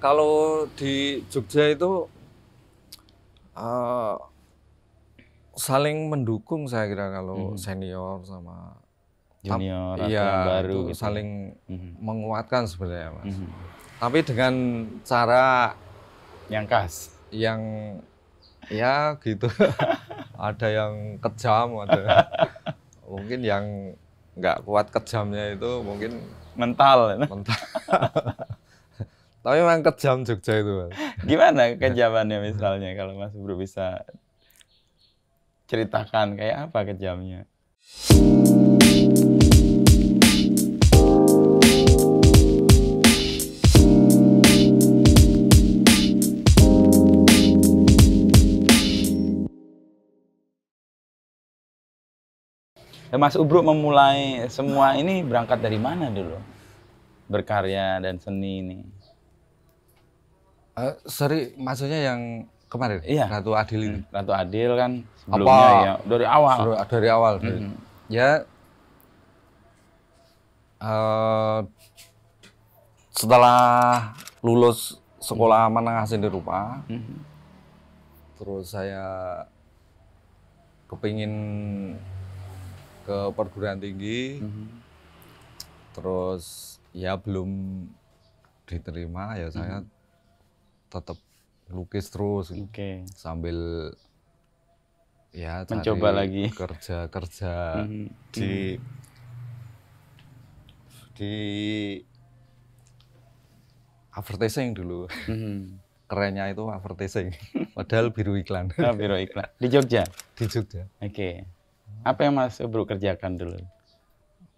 Kalau di Jogja itu uh, saling mendukung saya kira kalau senior sama junior atau iya, yang baru itu gitu. saling menguatkan sebenarnya Mas. Mhm. Tapi dengan cara Yang khas. yang ya gitu. Ada yang kejam, ada mungkin yang nggak kuat kejamnya itu mungkin Mental. mental. Tapi memang kejam Jogja itu Mas. Gimana kejamannya misalnya kalau Mas Bro bisa ceritakan kayak apa kejamnya? Mas Ubro memulai semua ini berangkat dari mana dulu? Berkarya dan seni ini. Seri maksudnya yang kemarin Iya. Ratu Adil itu. Ratu Adil kan sebelumnya ya dari awal. Dari awal. Ya setelah lulus sekolah menengah seni rupa, terus saya kepingin ke perguruan tinggi, terus ya belum diterima ya saya tetap lukis terus sambil ya mencoba cari lagi kerja di advertising dulu. Kerennya itu advertising, padahal biru iklan. Oh, biro iklan di Jogja. Di Jogja. Oke. Apa yang Mas Bro kerjakan dulu?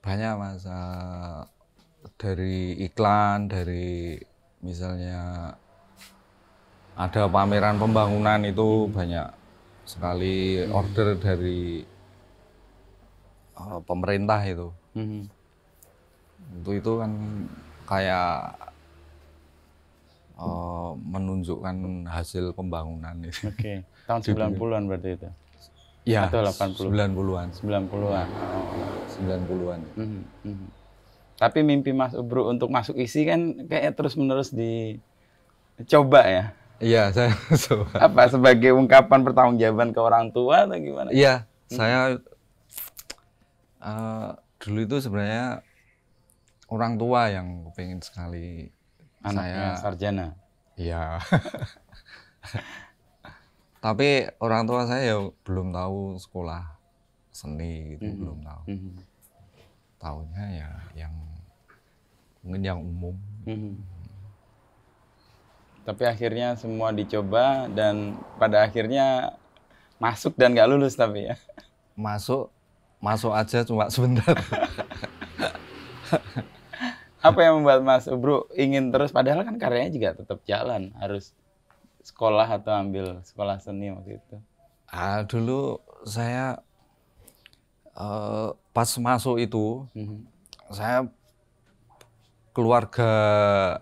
Banyak Mas, dari iklan, dari misalnya ada pameran pembangunan itu banyak sekali order dari pemerintah itu. Itu kan kayak menunjukkan hasil pembangunan itu. Oke. Tahun 90-an berarti itu? Ya, atau 80? 90-an. 90-an. 90-an. Tapi mimpi Mas Ubro untuk masuk ISI kan kayak terus-menerus dicoba ya? Iya, saya coba. Apa sebagai ungkapan pertanggungjawaban ke orang tua atau gimana? Iya, saya dulu itu sebenarnya orang tua yang pengen sekali anaknya saya sarjana. Iya. Tapi orang tua saya ya belum tahu sekolah seni gitu, belum tahu. Tahunya ya yang mungkin yang umum. Tapi akhirnya semua dicoba dan pada akhirnya masuk dan nggak lulus tapi ya. Masuk aja cuma sebentar. Apa yang membuat Mas Ubro ingin terus, padahal kan karyanya juga tetap jalan, harus sekolah atau ambil sekolah seni waktu itu? Dulu saya pas masuk itu, saya keluarga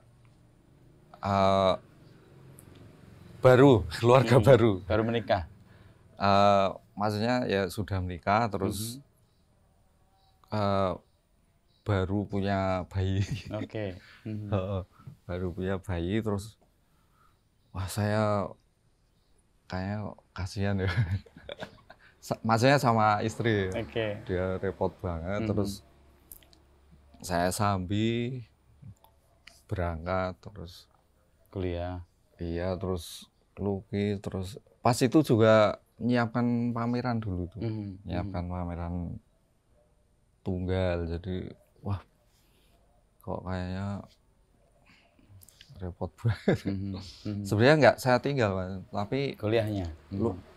baru, baru menikah. Maksudnya ya sudah menikah, terus baru punya bayi. Oke. Baru punya bayi, terus wah saya kayak kasihan ya. Maksudnya sama istri, dia repot banget. Terus saya sambi berangkat, terus kuliah. Iya, terus lukis, terus pas itu juga nyiapkan pameran dulu tuh, nyiapkan pameran tunggal. Jadi wah kok kayaknya repot banget. Sebenarnya nggak saya tinggal Mas, tapi kuliahnya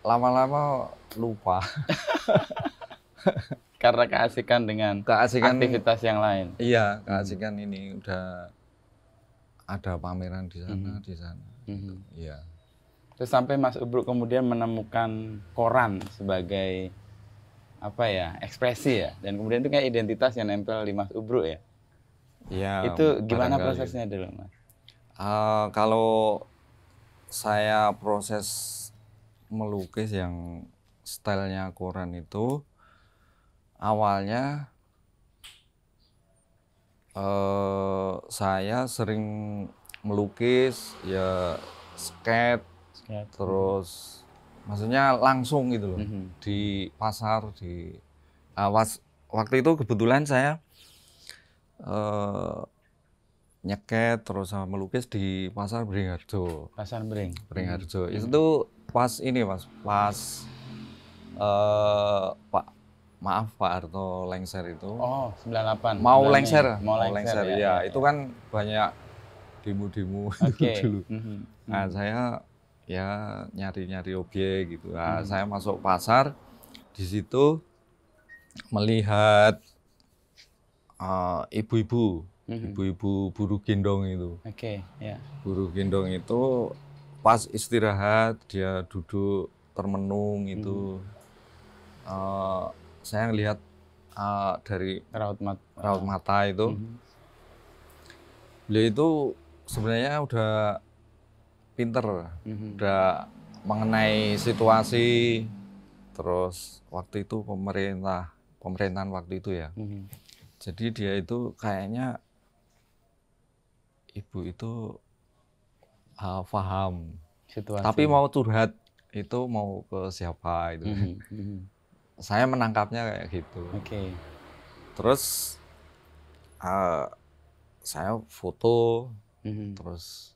lama-lama lupa. Karena keasikan dengan aktivitas yang lain. Iya, keasikan ini udah ada pameran di sana, di sana. Iya. Terus sampai Mas Ubro kemudian menemukan koran sebagai apa ya, ekspresi ya, dan kemudian itu kayak identitas yang nempel di Mas Ubro ya. Iya. Itu gimana prosesnya dulu Mas? Kalau saya proses melukis yang stylenya koran itu awalnya saya sering melukis, ya skate, terus maksudnya langsung gitu loh. Di pasar, waktu itu kebetulan saya nyeket terus sama melukis di pasar Beringharjo. Pasar Bering. Beringharjo. Itu pas ini Mas, pas Pak Harto lengser itu. Oh, 98. Mau bulan lengser, Mei. Mau lengser ya. Itu kan banyak demo-demo dulu. Nah, saya ya nyari-nyari objek gitu. Nah, saya masuk pasar, di situ melihat ibu-ibu buruh gendong itu. Ya. Buruh gendong itu pas istirahat dia duduk termenung itu. Saya ngelihat dari raut mata itu. Beliau itu sebenarnya udah pinter, udah mengenai situasi, terus waktu itu pemerintahan waktu itu ya. Jadi dia itu kayaknya ibu itu paham situasi. Tapi mau curhat itu mau ke siapa itu. Saya menangkapnya kayak gitu. Terus saya foto, terus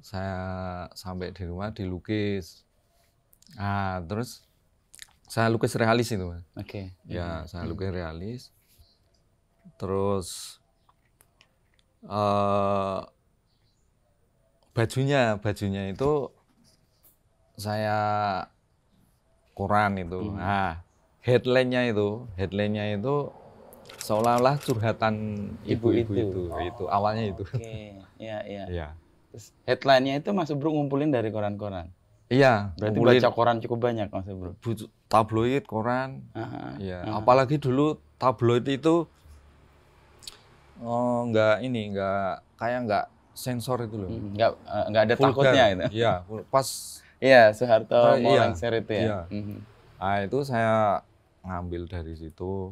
saya sampai di rumah dilukis. Terus saya lukis realis itu, Mas. Ya, saya lukis realis. Terus bajunya itu saya koran itu. Headline-nya itu seolah-olah curhatan ibu-ibu itu awalnya itu. Iya. Terus headline-nya itu Mas Ubruk ngumpulin dari koran-koran. Iya. Berarti baca koran cukup banyak Mas Ubruk. Tabloid, koran. Apalagi dulu tabloid itu nggak sensor itu loh. Nggak ada takutnya itu. Iya, pas. Iya, Soeharto mau lengser itu ya. Nah, itu saya ngambil dari situ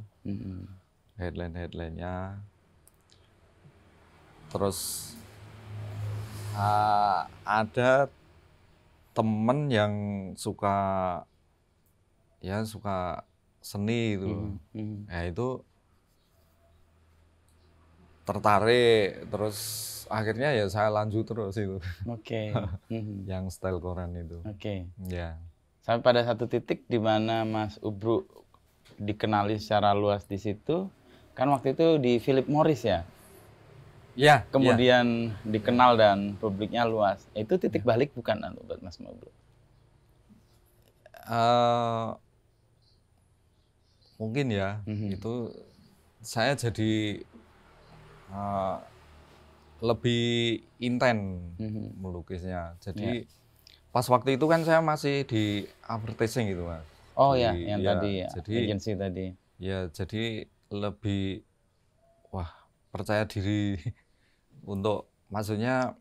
headline-nya. Terus ada temen yang suka seni itu loh. Ya itu tertarik, terus akhirnya ya saya lanjut terus itu. Yang style koran itu. Ya. Sampai pada satu titik di mana Mas Ubruk dikenali secara luas di situ, kan waktu itu di Philip Morris ya. Ya. Kemudian dikenal dan publiknya luas. Itu titik balik bukan buat Mas Ubruk? Mungkin ya. Itu saya jadi lebih intens melukisnya. Jadi pas waktu itu kan saya masih di advertising gitu, Mas. Yang tadi ya, agensi tadi. Ya, jadi lebih percaya diri untuk maksudnya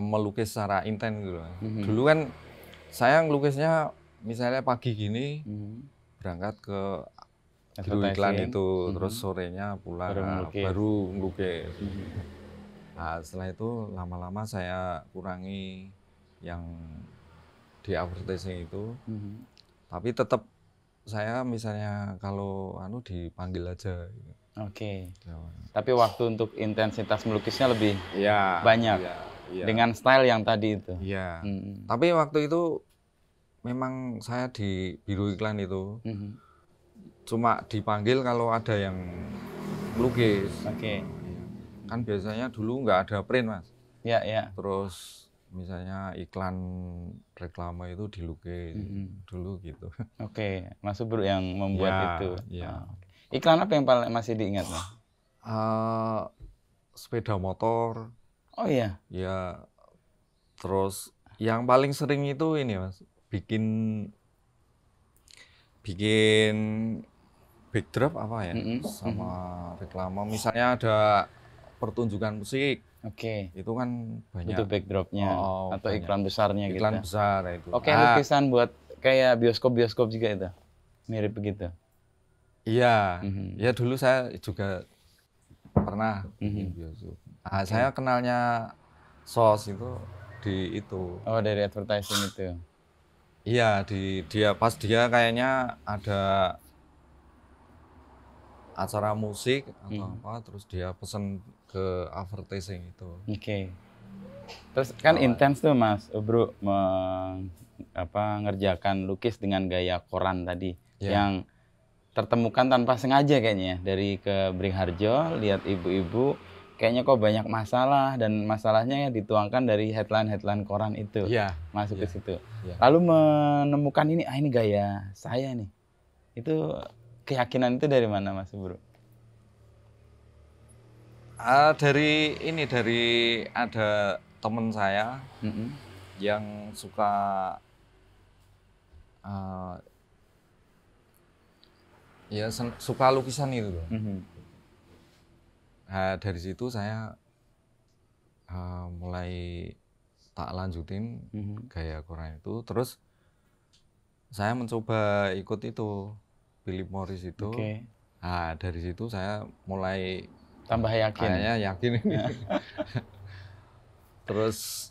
melukis secara intens gitu. Dulu kan saya ngelukisnya misalnya pagi gini berangkat ke biro iklan itu, terus sorenya pulang baru ngelukis. Nah, setelah itu lama-lama saya kurangi yang di advertising itu. Tapi tetap saya misalnya kalau dipanggil aja. Tapi waktu untuk intensitas melukisnya lebih banyak. Dengan style yang tadi itu. Tapi waktu itu memang saya di biro iklan itu cuma dipanggil kalau ada yang melukis. Kan biasanya dulu nggak ada print, Mas. Terus misalnya iklan reklame itu dilukis dulu gitu. Mas Ubruk yang membuat itu. Iklan apa yang paling masih diingat, Mas? Sepeda motor. Ya. Terus yang paling sering itu ini, Mas, bikin backdrop apa ya sama reklame. Misalnya ada pertunjukan musik. Itu kan banyak. Itu backdropnya atau banyak. Iklan besarnya gitu. Iklan besar itu. Lukisan buat kayak bioskop juga itu. Mirip begitu. Iya. Ya dulu saya juga pernah bikin bioskop. Nah, saya kenalnya Sos itu di itu. Oh, dari advertising itu. Iya, pas dia kayaknya ada acara musik atau apa, terus dia pesen ke advertising itu. Oke. Terus kan intens tuh Mas Bro ngerjakan lukis dengan gaya koran tadi yang tertemukan tanpa sengaja kayaknya dari ke Beringharjo, lihat ibu-ibu kayaknya kok banyak masalah dan masalahnya dituangkan dari headline koran itu. Masuk ke situ. Lalu menemukan ini gaya saya nih. Itu keyakinan itu dari mana Mas Bro? Dari ada teman saya yang suka suka lukisan itu loh. Nah, dari situ saya mulai tak lanjutin gaya koran itu, terus saya mencoba ikut itu Philip Morris itu. Nah, dari situ saya mulai tambah yakin. Kayaknya yakin ini. Terus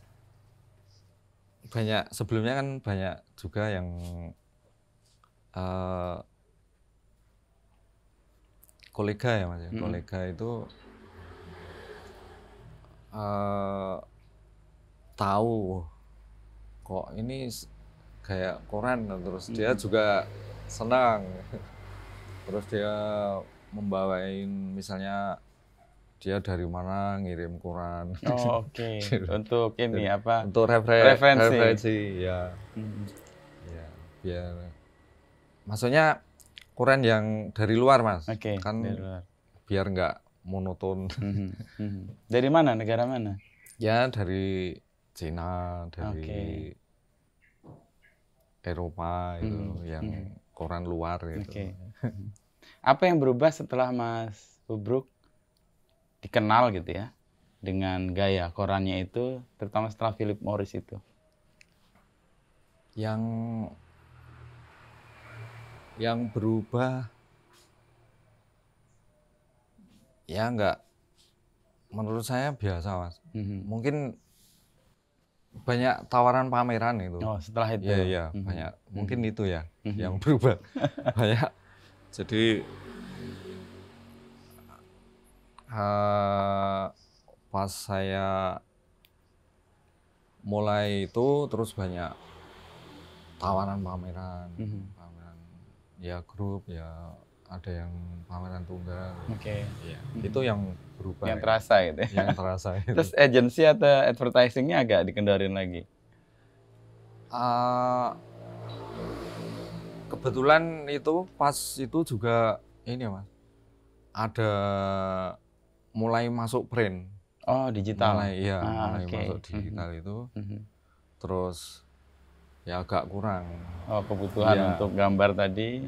sebelumnya kan banyak juga yang kolega ya Mas. Kolega itu tahu kok ini kayak koran, terus dia juga senang. Terus dia membawain misalnya dia dari mana ngirim koran. Oh, oke. Untuk ini apa? Untuk referensi ya. Ya, biar maksudnya koran yang dari luar Mas. Kan dari luar. Biar nggak monoton. Dari mana? Negara mana? Ya dari Cina, dari Eropa itu yang koran luar gitu. Apa yang berubah setelah Mas Ubruk dikenal gitu ya dengan gaya korannya itu, terutama setelah Philip Morris itu? Yang berubah ya nggak, menurut saya biasa Mas. Mungkin banyak tawaran pameran itu. Oh, setelah itu. Iya, banyak. Mungkin itu ya yang berubah. Banyak. Jadi pas saya mulai itu terus banyak tawaran pameran, ya grup, ya ada yang pameran tunggal. Ya, itu yang berubah. Yang terasa gitu ya. Yang terasa itu. Terus agensi atau advertisingnya agak dikendorin lagi? Kebetulan itu pas itu juga ini Mas, ada mulai masuk print. Oh, digital. Mulai masuk digital itu. Terus ya agak kurang. Oh, kebutuhan untuk gambar tadi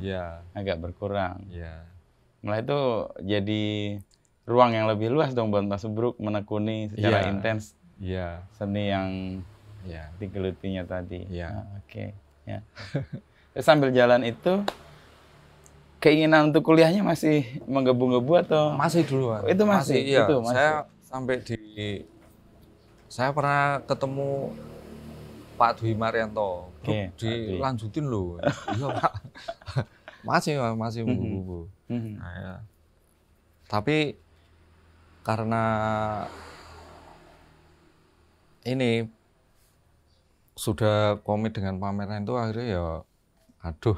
agak berkurang. Mulai itu jadi ruang yang lebih luas dong buat Mas Ubruk menekuni secara intens seni yang digelutinya tadi. Sambil jalan itu keinginan untuk kuliahnya masih menggebu-gebu atau masih dulu Mas. Itu masih. Itu masih. Saya sampai saya pernah ketemu Pak Dwi Marianto. Dilanjutin loh. Iya Pak. Masih menggebu-gebu. Tapi karena ini sudah komit dengan pameran itu, akhirnya ya aduh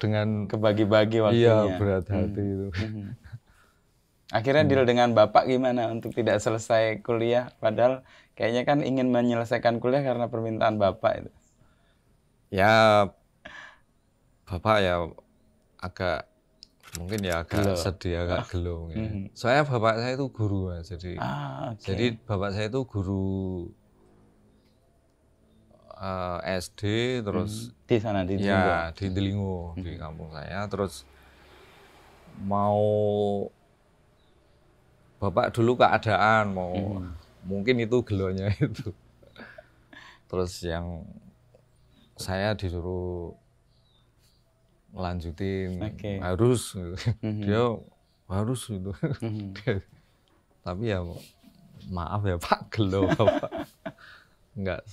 dengan kebagi-bagi waktunya. Iya, berat hati itu. Akhirnya deal dengan Bapak gimana untuk tidak selesai kuliah, padahal kayaknya kan ingin menyelesaikan kuliah karena permintaan Bapak itu. Ya Bapak ya agak sedih, agak gelo. Soalnya Bapak saya itu guru Mas. Jadi Bapak saya itu guru SD, terus di sana di Delingo. Ya, di Delingo, di kampung saya. Terus mau Bapak dulu keadaan mau mungkin itu gelonya itu. Terus yang saya disuruh lanjutin harus dia harus gitu. Tapi ya maaf ya Pak, gelo Bapak. Nggak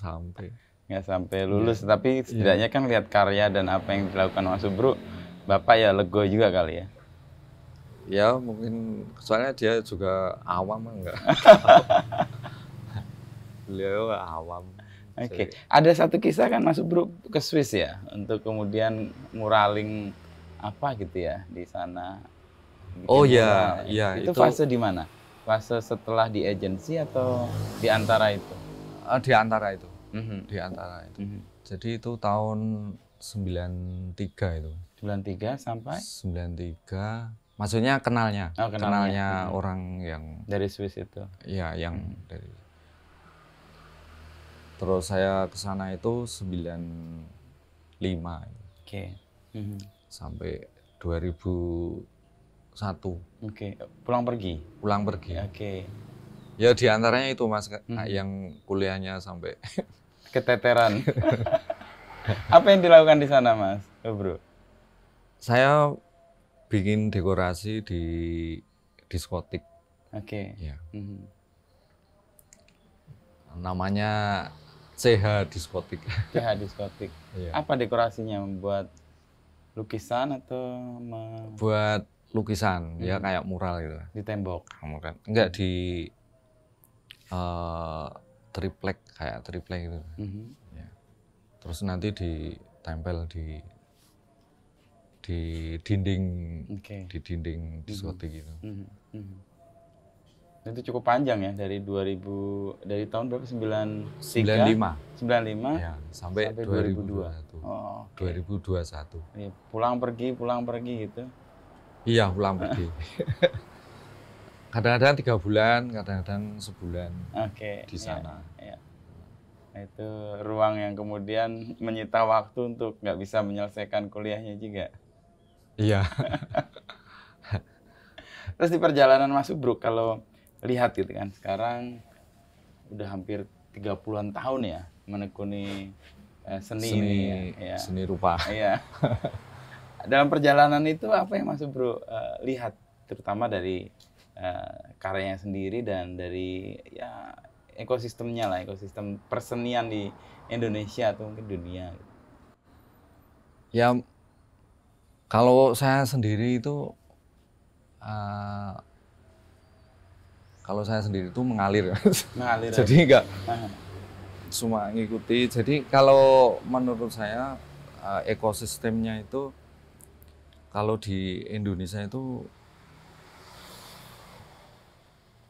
sampai lulus, tapi setidaknya kan lihat karya dan apa yang dilakukan Mas Subru, Bapak ya lego juga kali ya. Ya mungkin soalnya dia juga awam enggak. Beliau awam. Oke. Ada satu kisah kan Mas Subru ke Swiss ya untuk kemudian muraling apa gitu ya di sana. Oh ya, ya itu fase di mana? Fase setelah di agensi atau di antara itu? Di antara itu. Di antara itu. Jadi itu tahun 93 itu. 93 sampai? 93. Maksudnya kenalnya. Kenalnya orang yang dari Swiss itu. Iya, yang dari. Terus saya ke sana itu 95. Oke. Sampai 2001. Oke. Pulang pergi. Oke. Ya di antaranya itu Mas, yang kuliahnya sampai keteteran. Apa yang dilakukan di sana Mas Bro? Saya bikin dekorasi di diskotik. Oke. Ya. Namanya CH Diskotik. CH Diskotik. Iya. Apa dekorasinya? Membuat lukisan atau buat lukisan, ya kayak mural gitu. Di tembok? Enggak, di triplek, kayak triplek gitu. Ya. Terus nanti ditempel di dinding, di dinding diskotik gitu. Itu cukup panjang ya, dari tahun berapa? 95 ya, sampai 2021. Oh, 2021. Ya, pulang pergi gitu. Iya, pulang pergi. Kadang-kadang 3 bulan, kadang-kadang sebulan. Di sana. Ya. Nah, itu ruang yang kemudian menyita waktu untuk nggak bisa menyelesaikan kuliahnya juga. Iya. Terus di perjalanan Mas Subru, kalau lihat gitu kan, sekarang udah hampir 30-an tahun ya menekuni seni ini ya. Seni rupa. Iya. Dalam perjalanan itu apa yang Mas Subru lihat, terutama dari karyanya sendiri dan dari ya ekosistemnya lah, ekosistem persenian di Indonesia atau mungkin dunia. Ya, kalau saya sendiri itu mengalir. Jadi enggak cuma ngikuti. Jadi kalau menurut saya ekosistemnya itu kalau di Indonesia itu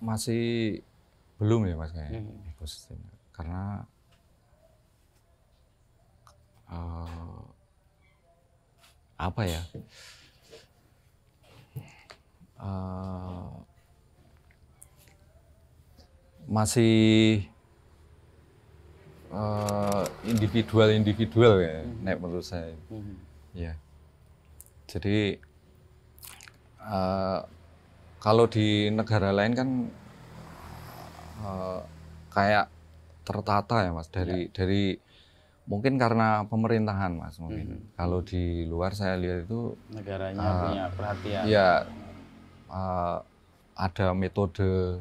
masih belum ya Mas kayak ekosistemnya. Karena apa ya? Masih individual ya, nek menurut saya. Ya. Jadi kalau di negara lain kan kayak tertata ya Mas, dari mungkin karena pemerintahan Mas mungkin. Kalau di luar saya lihat itu negaranya punya perhatian. Ya, ada metode.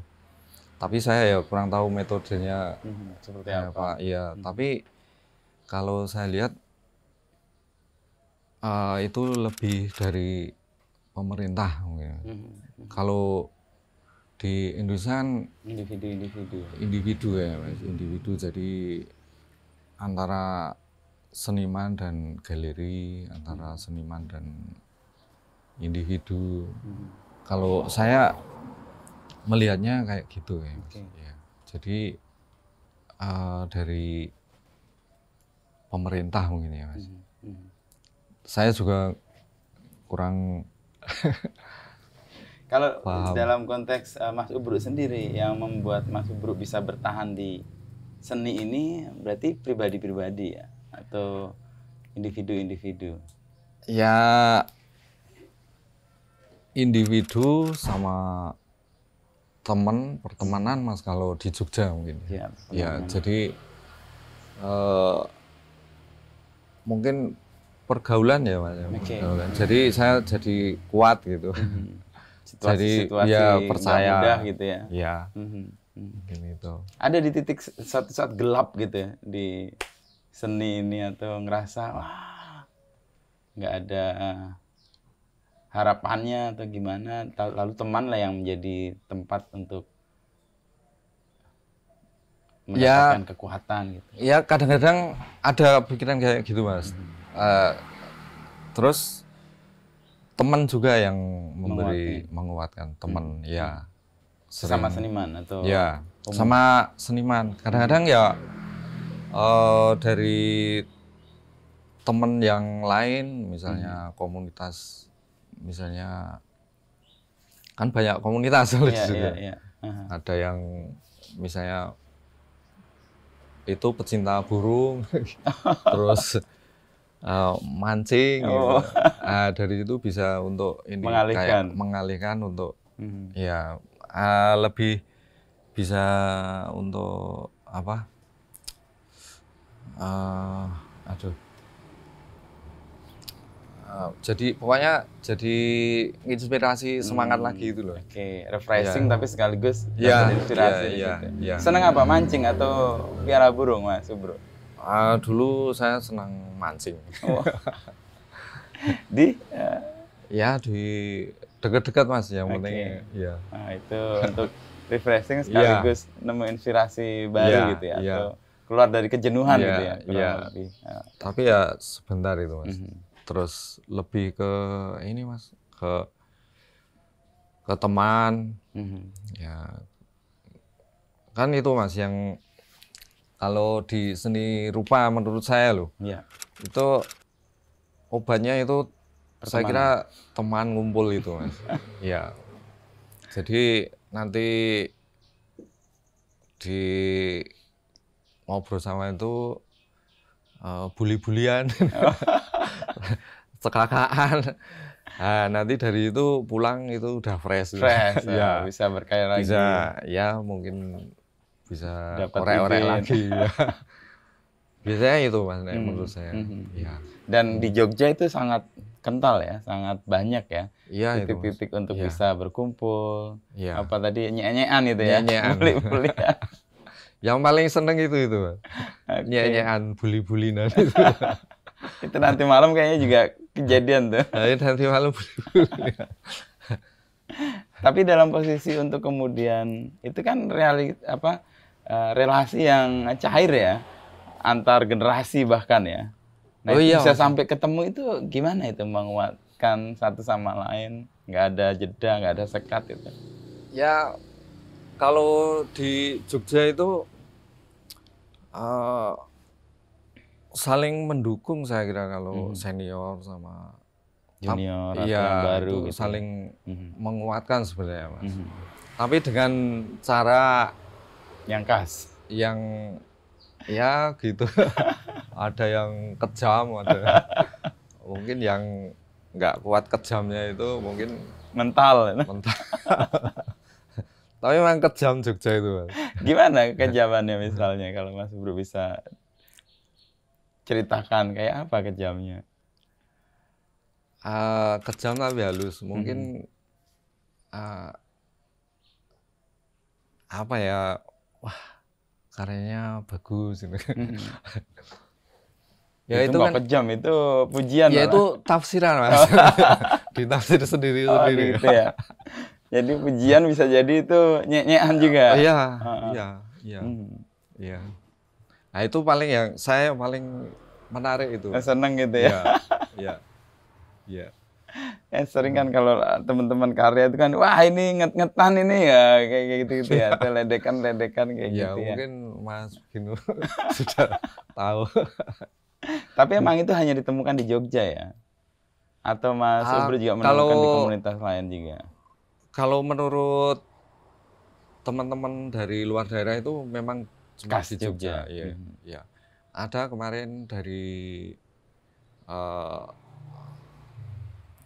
Tapi saya ya kurang tahu metodenya seperti apa. Iya, tapi kalau saya lihat itu lebih dari pemerintah mungkin. Kalau di Indonesia kan individu ya Mas, individu. Jadi antara seniman dan galeri, antara seniman dan individu. Kalau saya melihatnya kayak gitu ya, Mas. Ya. Jadi dari pemerintah mungkin ya Mas. Saya juga kurang kalau paham. Dalam konteks Mas Subru sendiri, yang membuat Mas Subru bisa bertahan di seni ini berarti pribadi-pribadi ya, atau individu-individu? Ya, individu sama pertemanan Mas, kalau di Jogja mungkin. Ya, jadi mungkin pergaulan ya Mas. Pergaulan. Jadi saya jadi kuat gitu. situasi-situasi ya nggak percaya mudah gitu ya. ya gini tuh. Ada di titik satu saat gelap gitu ya di seni ini atau ngerasa wah nggak ada harapannya atau gimana, lalu teman lah yang menjadi tempat untuk mendapatkan kekuatan gitu. Ya kadang-kadang ada pikiran kayak gitu Mas. Terus teman juga yang menguatkan teman ya. Sesama seniman atau ya sama seniman. Kadang-kadang ya dari teman yang lain, misalnya komunitas, misalnya kan banyak komunitas juga. Ada yang misalnya itu pecinta burung, terus mancing, gitu. Dari itu bisa untuk ini mengalihkan untuk ya lebih bisa untuk apa? Jadi pokoknya jadi inspirasi semangat lagi itu loh. Refreshing tapi sekaligus inspirasi. Senang apa, mancing atau piara burung Mas Subro? Dulu saya senang mancing. Di? Ya di dekat-dekat Mas, yang penting. Ya. Nah, itu untuk refreshing sekaligus nemu inspirasi baru gitu ya, atau keluar dari kejenuhan gitu ya. Lebih. Tapi ya sebentar itu Mas. Terus lebih ke ini Mas, ke teman. Ya kan itu Mas yang kalau di seni rupa menurut saya loh, itu obatnya itu saya kira teman ngumpul itu Mas. Ya, jadi nanti di ngobrol sama itu bully-bulian, cekakakan. Nah, nanti dari itu pulang itu udah fresh ya, bisa berkarya lagi. Bisa, ya mungkin bisa orek-orek lagi. Ya. Biasanya itu Mas, menurut saya. Ya. Dan di Jogja itu sangat kental ya, sangat banyak ya, titik-titik untuk bisa berkumpul. Apa tadi, nyek-nyekan itu ya, bully-bulian. Yang paling seneng itu Mas. Nyek-nyekan, bully-bulian itu. Itu nanti malam kayaknya juga kejadian tuh. Nanti malam bully-bulian. Tapi dalam posisi untuk kemudian itu kan relasi yang cair ya, antar generasi bahkan ya. Nah, bisa sampai ketemu itu gimana itu menguatkan satu sama lain, nggak ada jeda, nggak ada sekat itu. Ya kalau di Jogja itu saling mendukung saya kira kalau senior sama junior atau yang baru itu gitu. Saling menguatkan sebenarnya Mas. Tapi dengan cara yang khas, yang ya gitu. Ada yang kejam, ada mungkin yang nggak kuat kejamnya itu mungkin mental. Tapi memang kejam Jogja itu Mas. Gimana kejamannya misalnya kalau Mas Bro bisa ceritakan kayak apa kejamnya? Kejam tapi halus, mungkin apa ya, wah karyanya bagus gitu. Ya itu kan kejam, itu pujian. Ya itu tafsiran Mas. Ditafsir sendiri gitu ya. Jadi pujian bisa jadi itu nyek-nyekan juga. Iya. Nah itu paling yang saya paling menarik itu. Seneng gitu ya. Iya. Sering kan kalau teman-teman karya itu kan, wah ini ngetan ini ya, kayak gitu ya, ledekan kayak gitu ya. Mungkin Mas Gino sudah tahu. Tapi emang itu hanya ditemukan di Jogja ya? Atau Mas Subro juga menemukan di komunitas lain juga? Kalau menurut teman-teman dari luar daerah itu memang cuma di Jogja. Iya. Ada kemarin dari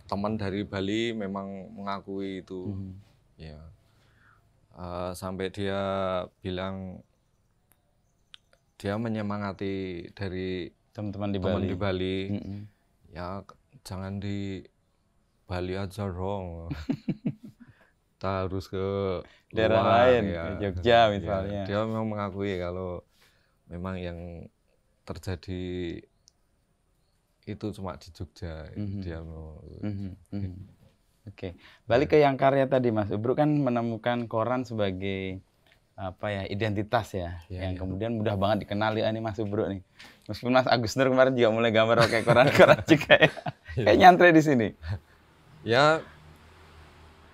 teman dari Bali memang mengakui itu. Ya. Sampai dia bilang dia menyemangati dari teman-teman di Bali. Ya jangan di Bali aja dong. kita harus ke daerah luar, lain, ya. ke Jogja Ya, misalnya. dia memang mengakui kalau memang yang terjadi itu cuma di Jogja. Dia mau. Oke, balik ke yang karya tadi, Mas Ubruk kan menemukan koran sebagai apa ya, identitas ya, yang kemudian mudah banget dikenali. Ini Mas Ubruk nih. Meskipun Mas Agus Nur kemarin juga mulai gambar pakai koran-koran juga ya. Kayak nyantre di sini. Ya,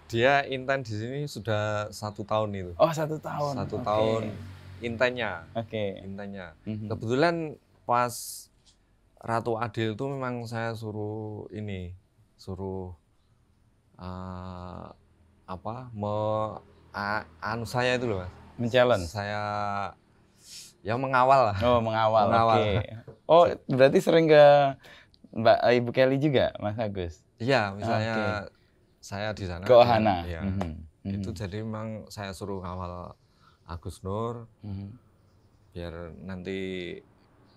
dia inten di sini sudah 1 tahun itu. Oh, 1 tahun. 1 tahun intennya. Oke. Intennya. Kebetulan pas Ratu Adil itu memang saya suruh anu saya itu loh, Mas. Men-challenge. Saya ya mengawal lah. Oh, mengawal. Mengawal. Oke. Oh, berarti sering ke Mbak Ibu Kelly juga, Mas Agus? Iya, misalnya saya di sana. Ke Ohana. Ya. Itu jadi memang saya suruh ngawal Agus Nur. Biar nanti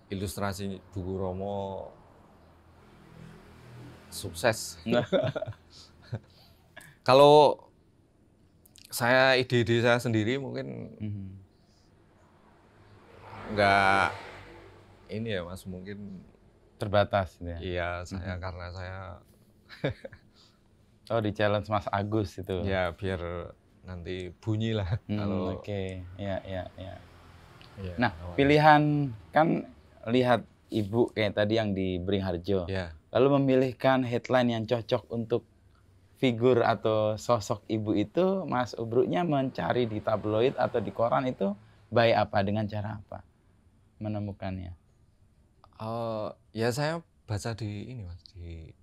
ilustrasi buku Romo sukses. Kalau saya ide-ide saya sendiri mungkin nggak ini ya, Mas, mungkin terbatas ya. Iya, saya karena saya oh, di challenge Mas Agus itu. Ya, biar nanti bunyi lah kalau Oke. Ya. Ya, nah, pilihan kan lihat Ibu kayak tadi yang di Beringharjo. Ya. Lalu memilihkan headline yang cocok untuk figur atau sosok Ibu itu, Mas Ubruknya mencari di tabloid atau di koran itu by apa, dengan cara apa menemukannya? Ya saya baca di ini, Mas, di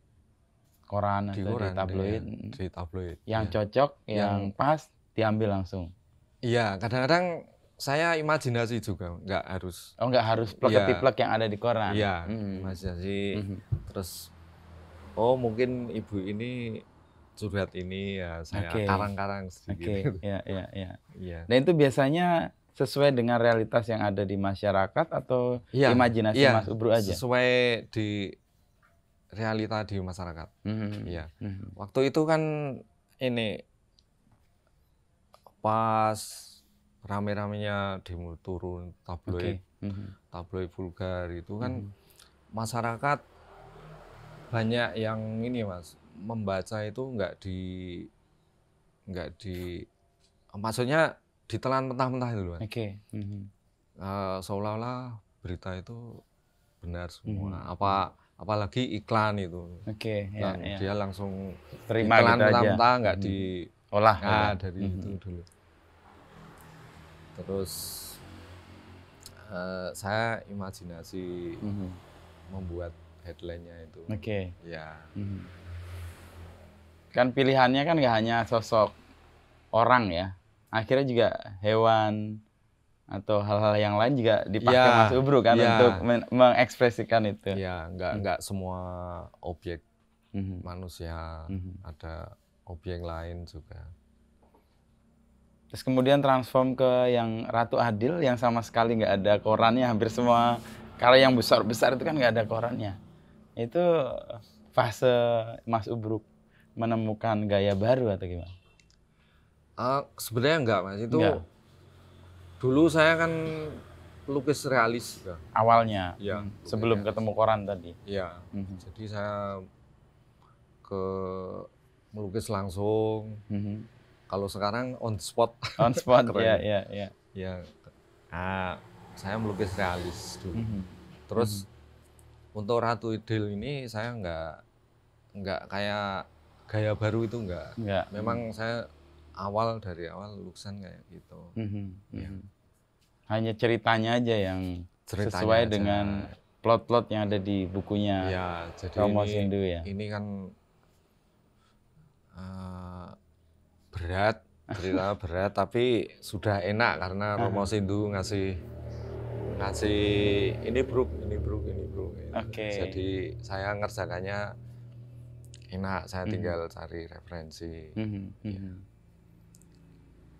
koran atau koran, di tabloid. Di tabloid. Yang cocok, yang pas diambil langsung. Iya, kadang-kadang saya imajinasi juga, nggak harus. Oh, nggak harus plek-ketiplek yang ada di koran. Iya, imajinasi. Terus, oh mungkin ibu ini curhat ini, ya saya karang-karang sedikit. Iya. Dan itu biasanya sesuai dengan realitas yang ada di masyarakat atau imajinasi Mas Ubruk aja? Sesuai di realita di masyarakat. Iya. Waktu itu kan ini pas rame-ramenya demo turun tabloid, tabloid vulgar itu kan masyarakat banyak yang ini, Mas, membaca itu nggak di maksudnya ditelan mentah-mentah itu, Mas. Seolah-olah berita itu benar semua. Apalagi iklan itu. Dia langsung terima ditelan gitu mentah-mentah, aja. nggak diolah dari itu dulu. Terus saya imajinasi membuat headline-nya itu. Ya. Kan pilihannya kan nggak hanya sosok orang ya, akhirnya juga hewan atau hal-hal yang lain juga dipakai Mas Ubruk kan untuk mengekspresikan itu. Ya, nggak semua objek manusia, ada objek lain juga. Terus kemudian transform ke yang Ratu Adil yang sama sekali nggak ada korannya, hampir semua karya yang besar-besar itu kan nggak ada korannya. Itu fase Mas Ubruk menemukan gaya baru atau gimana? Sebenarnya enggak, Mas. Itu dulu saya kan pelukis realis. Awalnya, sebelum realis. ketemu koran tadi. Iya. Jadi saya melukis langsung. Kalau sekarang on spot. On spot, ya. Ya. Saya melukis realis dulu. Terus untuk Ratu Adil ini saya nggak kayak gaya baru itu enggak. Memang saya dari awal lukisan kayak gitu. Hanya ceritanya aja yang sesuai dengan plot-plot yang ada di bukunya. Ya, jadi Romo Sindu ya. Ini kan berat, cerita berat tapi sudah enak karena Romo Sindu ngasih ini bro. Jadi saya ngerjakannya enak, saya tinggal cari referensi.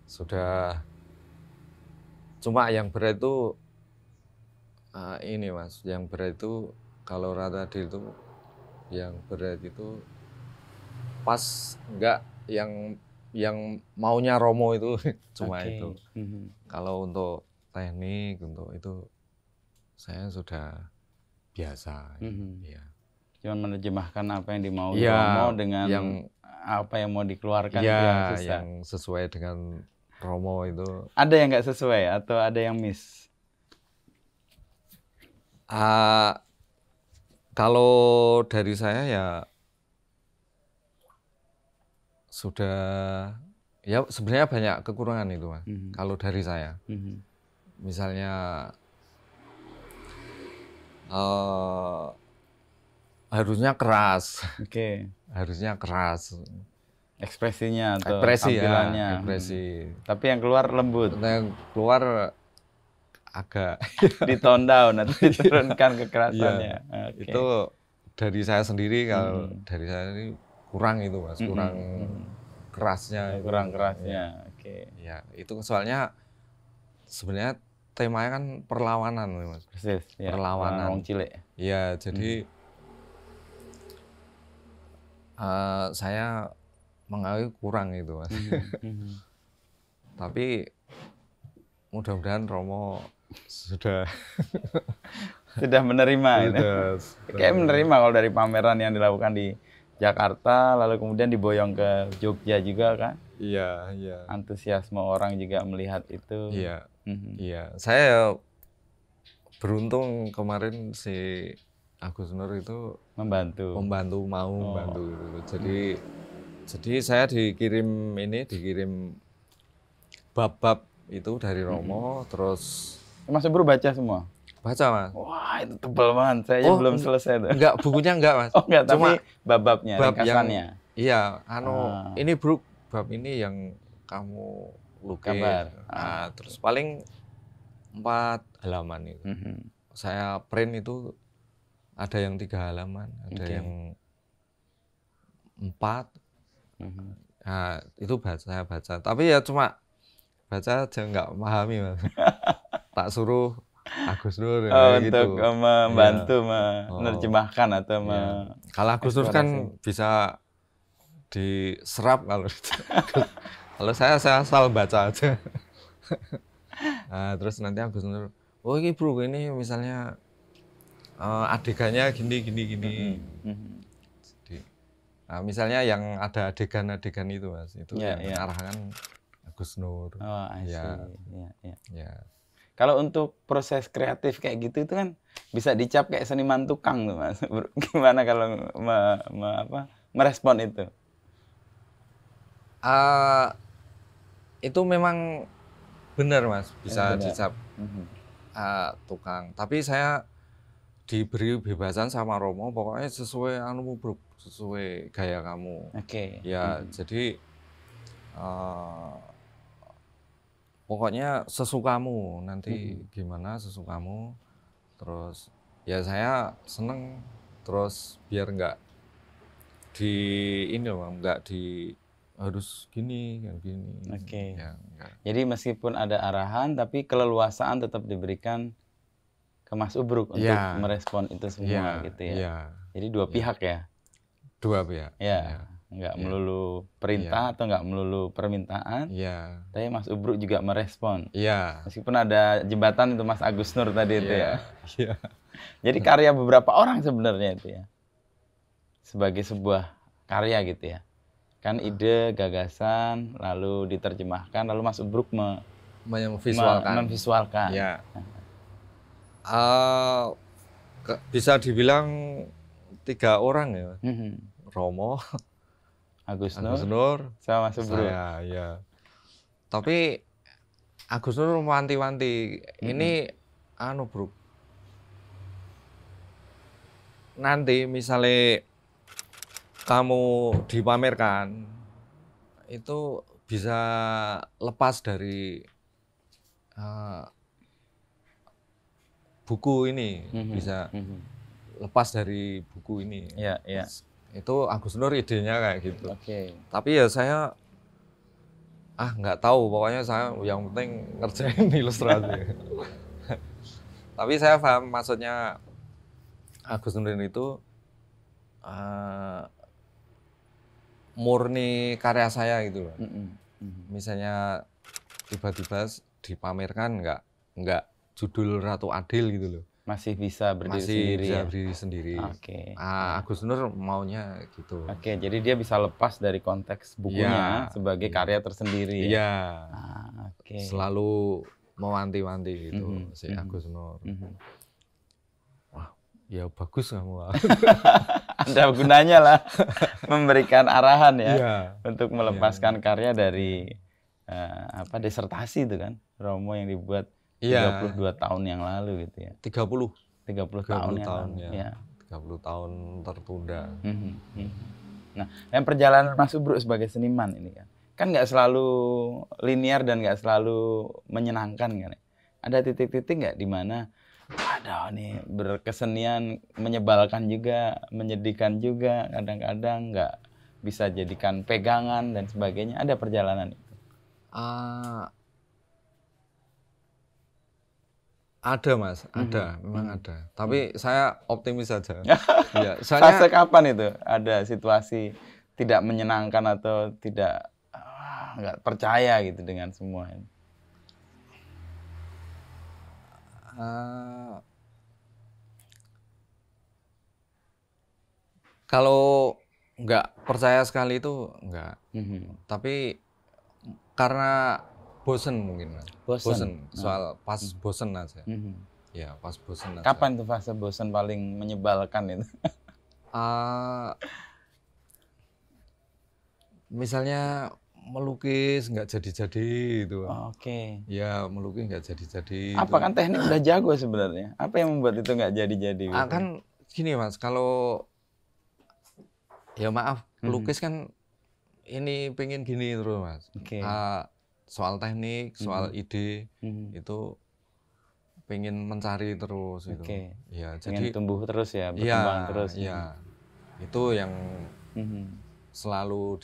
Sudah, cuma yang berat itu ini, Mas, yang berat itu kalau Ratu Adil itu yang berat itu pas enggak yang yang maunya Romo itu cuma Oke. itu. Kalau untuk teknik untuk itu saya sudah biasa. Ya. Cuman menerjemahkan apa yang dimau Ya, Romo dengan yang apa yang mau dikeluarkan ya, itu yang susah. yang sesuai dengan Romo itu. Ada yang nggak sesuai atau ada yang miss? Kalau dari saya ya sudah ya sebenarnya banyak kekurangan itu Mas. Kalau dari saya, misalnya harusnya keras, harusnya keras. Ekspresinya atau Ekspresi tampilannya. ya, ekspresi. Tapi yang keluar lembut. Yang keluar agak Di-tone down atau diturunkan kekerasannya. Iya, itu dari saya sendiri. Kalau dari saya ini kurang itu Mas, kurang kerasnya. Kurang kerasnya. Oke. Ya, itu soalnya sebenarnya temanya kan perlawanan Mas. Persis, ya. Perlawanan. Wong cilik. Iya, jadi saya mengakui kurang itu Mas. Tapi mudah-mudahan Romo sudah menerima ini. Kayak menerima kalau dari pameran yang dilakukan di Jakarta lalu kemudian diboyong ke Jogja juga kan? Iya, iya. Antusiasme orang juga melihat itu. Iya. Iya, saya beruntung kemarin si Agus Nur itu membantu mau membantu gitu. Jadi saya dikirim bab-bab itu dari Romo, terus Mas Bro baca semua? Baca Mas. Wah itu tebal banget, saya belum selesai tuh. Enggak, bukunya enggak Mas. Oh enggak, cuma tapi bab-babnya, ringkasannya. Iya, ini bro, bab ini yang kamu lukis. Terus paling 4 halaman itu. Saya print itu ada yang 3 halaman, ada yang 4. Nah, itu saya baca. Tapi ya cuma baca aja nggak memahami Mas. Tak suruh Agus Nur untuk membantu menerjemahkan atau kalau Agus Nur kan bisa diserap kalau kalau saya asal baca aja. Nah, terus nanti Agus Nur, oh ini bro, ini misalnya adegannya gini. Nah, misalnya yang ada adegan-adegan itu Mas, itu yang mengarahkan Agus Nur. Oh, ya. Kalau untuk proses kreatif kayak gitu itu kan bisa dicap kayak seniman tukang tuh Mas. Gimana kalau merespon itu? Itu memang benar Mas, bisa dicap tukang. Tapi saya diberi bebasan sama Romo, pokoknya sesuai bro, sesuai gaya kamu. Ya, jadi pokoknya sesukamu, nanti gimana sesukamu. Terus ya saya seneng, terus biar nggak harus gini. Ya, jadi meskipun ada arahan, tapi keleluasaan tetap diberikan ke Mas Ubruk untuk merespon itu semua gitu ya. Jadi dua pihak ya? Dua pihak. Ya. Nggak melulu perintah atau nggak melulu permintaan, tapi Mas Ubruk juga merespon. Meskipun ada jembatan itu Mas Agus Nur tadi itu ya. Jadi karya beberapa orang sebenarnya itu ya, sebagai sebuah karya gitu ya. Kan ide, gagasan, lalu diterjemahkan, lalu Mas Ubruk memvisualkan. Bisa dibilang 3 orang ya. Romo, Agus Nur sama Mas Ubruk. Ya. Tapi Agus Nur wanti-wanti, ini bro, nanti misalnya kamu dipamerkan itu bisa lepas dari buku ini, bisa lepas dari buku ini. Itu Agus Nur idenya kayak gitu. Tapi ya saya nggak tahu, pokoknya saya yang penting ngerjain ilustrasi. Tapi saya paham maksudnya Agus Nur itu murni karya saya gitu loh. Misalnya tiba-tiba dipamerkan nggak judul Ratu Adil gitu loh. Masih bisa berdiri Masih sendiri bisa ya? berdiri sendiri. Oke. Agus Nur maunya gitu. Oke, jadi dia bisa lepas dari konteks bukunya sebagai karya tersendiri ya? Iya. Oke. Selalu mewanti-wanti gitu si Agus Nur. Wah, ya bagus kamu. Ada gunanya lah memberikan arahan ya Iya. untuk melepaskan karya dari disertasi itu kan Romo yang dibuat 32 tahun yang lalu gitu ya. 30 tahun yang lalu ya. 30 tahun tertunda. Nah, yang perjalanan Mas Ubruk sebagai seniman ini kan nggak selalu linear dan nggak selalu menyenangkan kan. Ada titik-titik nggak di mana aduh nih berkesenian menyebalkan juga, menyedihkan juga, kadang-kadang nggak bisa jadikan pegangan dan sebagainya. Ada perjalanan itu? Ada Mas, ada, memang ada. Tapi saya optimis saja. Ya, fase kapan itu ada situasi tidak menyenangkan atau tidak nggak percaya gitu dengan semua ini? Kalau nggak percaya sekali itu nggak. Tapi karena bosen mungkin. Bosen. Soal pas bosen aja. Ya, pas bosen aja. Kapan tuh fase bosen paling menyebalkan itu? Misalnya melukis nggak jadi-jadi itu. Oke. Ya, melukis nggak jadi-jadi. Apa kan teknik udah jago sebenarnya? Apa yang membuat itu nggak jadi-jadi? Gitu? Kan gini Mas, kalau ya maaf, pelukis kan ini pengen gini terus Mas. Soal teknik, soal ide itu pengen mencari terus gitu. Ya, pengen tumbuh terus ya, berkembang terus. Ya, itu yang selalu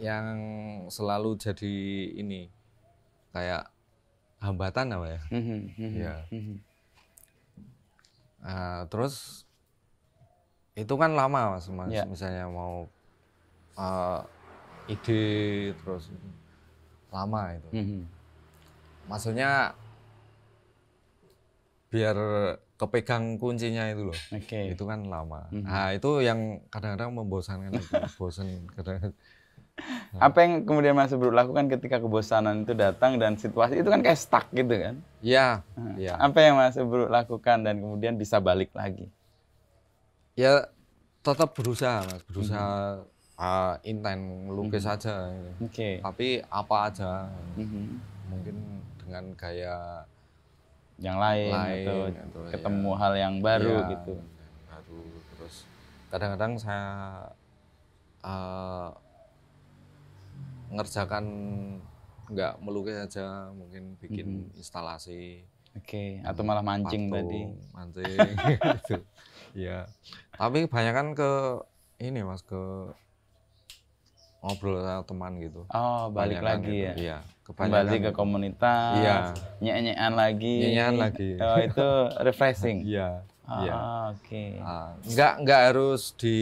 yang selalu jadi ini kayak hambatan apa ya? Ya. Terus itu kan lama Mas, misalnya mau ide terus lama itu. Maksudnya biar kepegang kuncinya itu loh. Itu kan lama. Nah, itu yang kadang-kadang membosankan itu, bosan kadang-kadang. Apa yang kemudian Mas Ubruk lakukan ketika kebosanan itu datang dan situasi itu kan kayak stuck gitu kan? Iya. Apa yang Mas Ubruk lakukan dan kemudian bisa balik lagi? Ya tetap berusaha Mas, berusaha intent melukis aja. Tapi apa aja, mungkin dengan gaya yang lain atau ketemu hal yang baru gitu. Baru terus kadang-kadang saya ngerjakan nggak melukis aja, mungkin bikin instalasi. Atau malah mancing tadi. Mancing gitu. Ya. Tapi kebanyakan ke ini Mas, ke ngobrol sama teman gitu. Balik lagi gitu. Ya. Iya, kembali ke komunitas. Iya. Nyek-nyekan lagi. Itu refreshing. Iya. Oke. Nggak harus di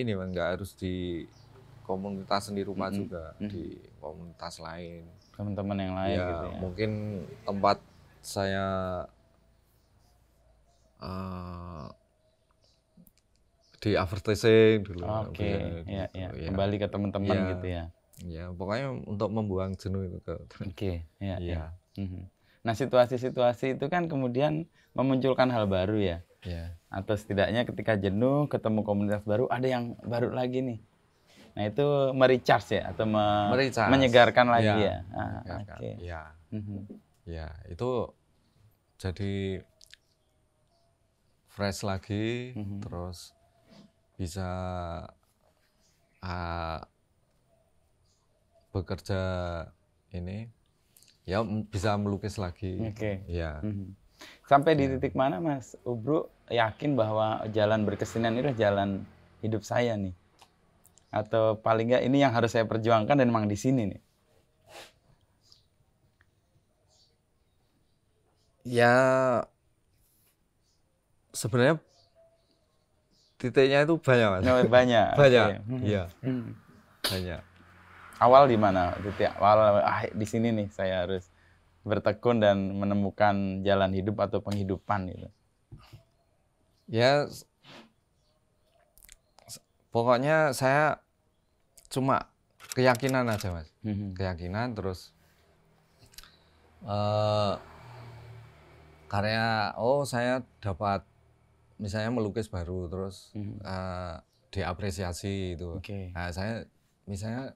ini Mas, nggak harus di komunitas seni rupa juga, di komunitas lain. Teman-teman yang lain gitu ya. Mungkin tempat saya di advertising dulu. Kembali ke teman-teman gitu ya. Ya, pokoknya untuk membuang jenuh itu ke. Nah, situasi-situasi itu kan kemudian memunculkan hal baru ya. Atau setidaknya ketika jenuh ketemu komunitas baru, ada yang baru lagi nih. Nah, itu merecharge ya atau menyegarkan lagi ya. Ya, itu jadi fresh lagi, terus bisa bekerja ini, ya bisa melukis lagi. Ya. Sampai di titik mana Mas Ubruk yakin bahwa jalan berkesenian itu jalan hidup saya nih? Atau paling nggak ini yang harus saya perjuangkan dan memang di sini nih? Ya sebenarnya titiknya itu banyak, Mas. Banyak. Banyak. Okay. Iya. Banyak. Awal di mana? Titik awal di sini nih saya harus bertekun dan menemukan jalan hidup atau penghidupan gitu. Ya pokoknya saya cuma keyakinan aja, Mas. Keyakinan terus karya saya dapat misalnya melukis baru terus diapresiasi itu. Okay. Nah, saya misalnya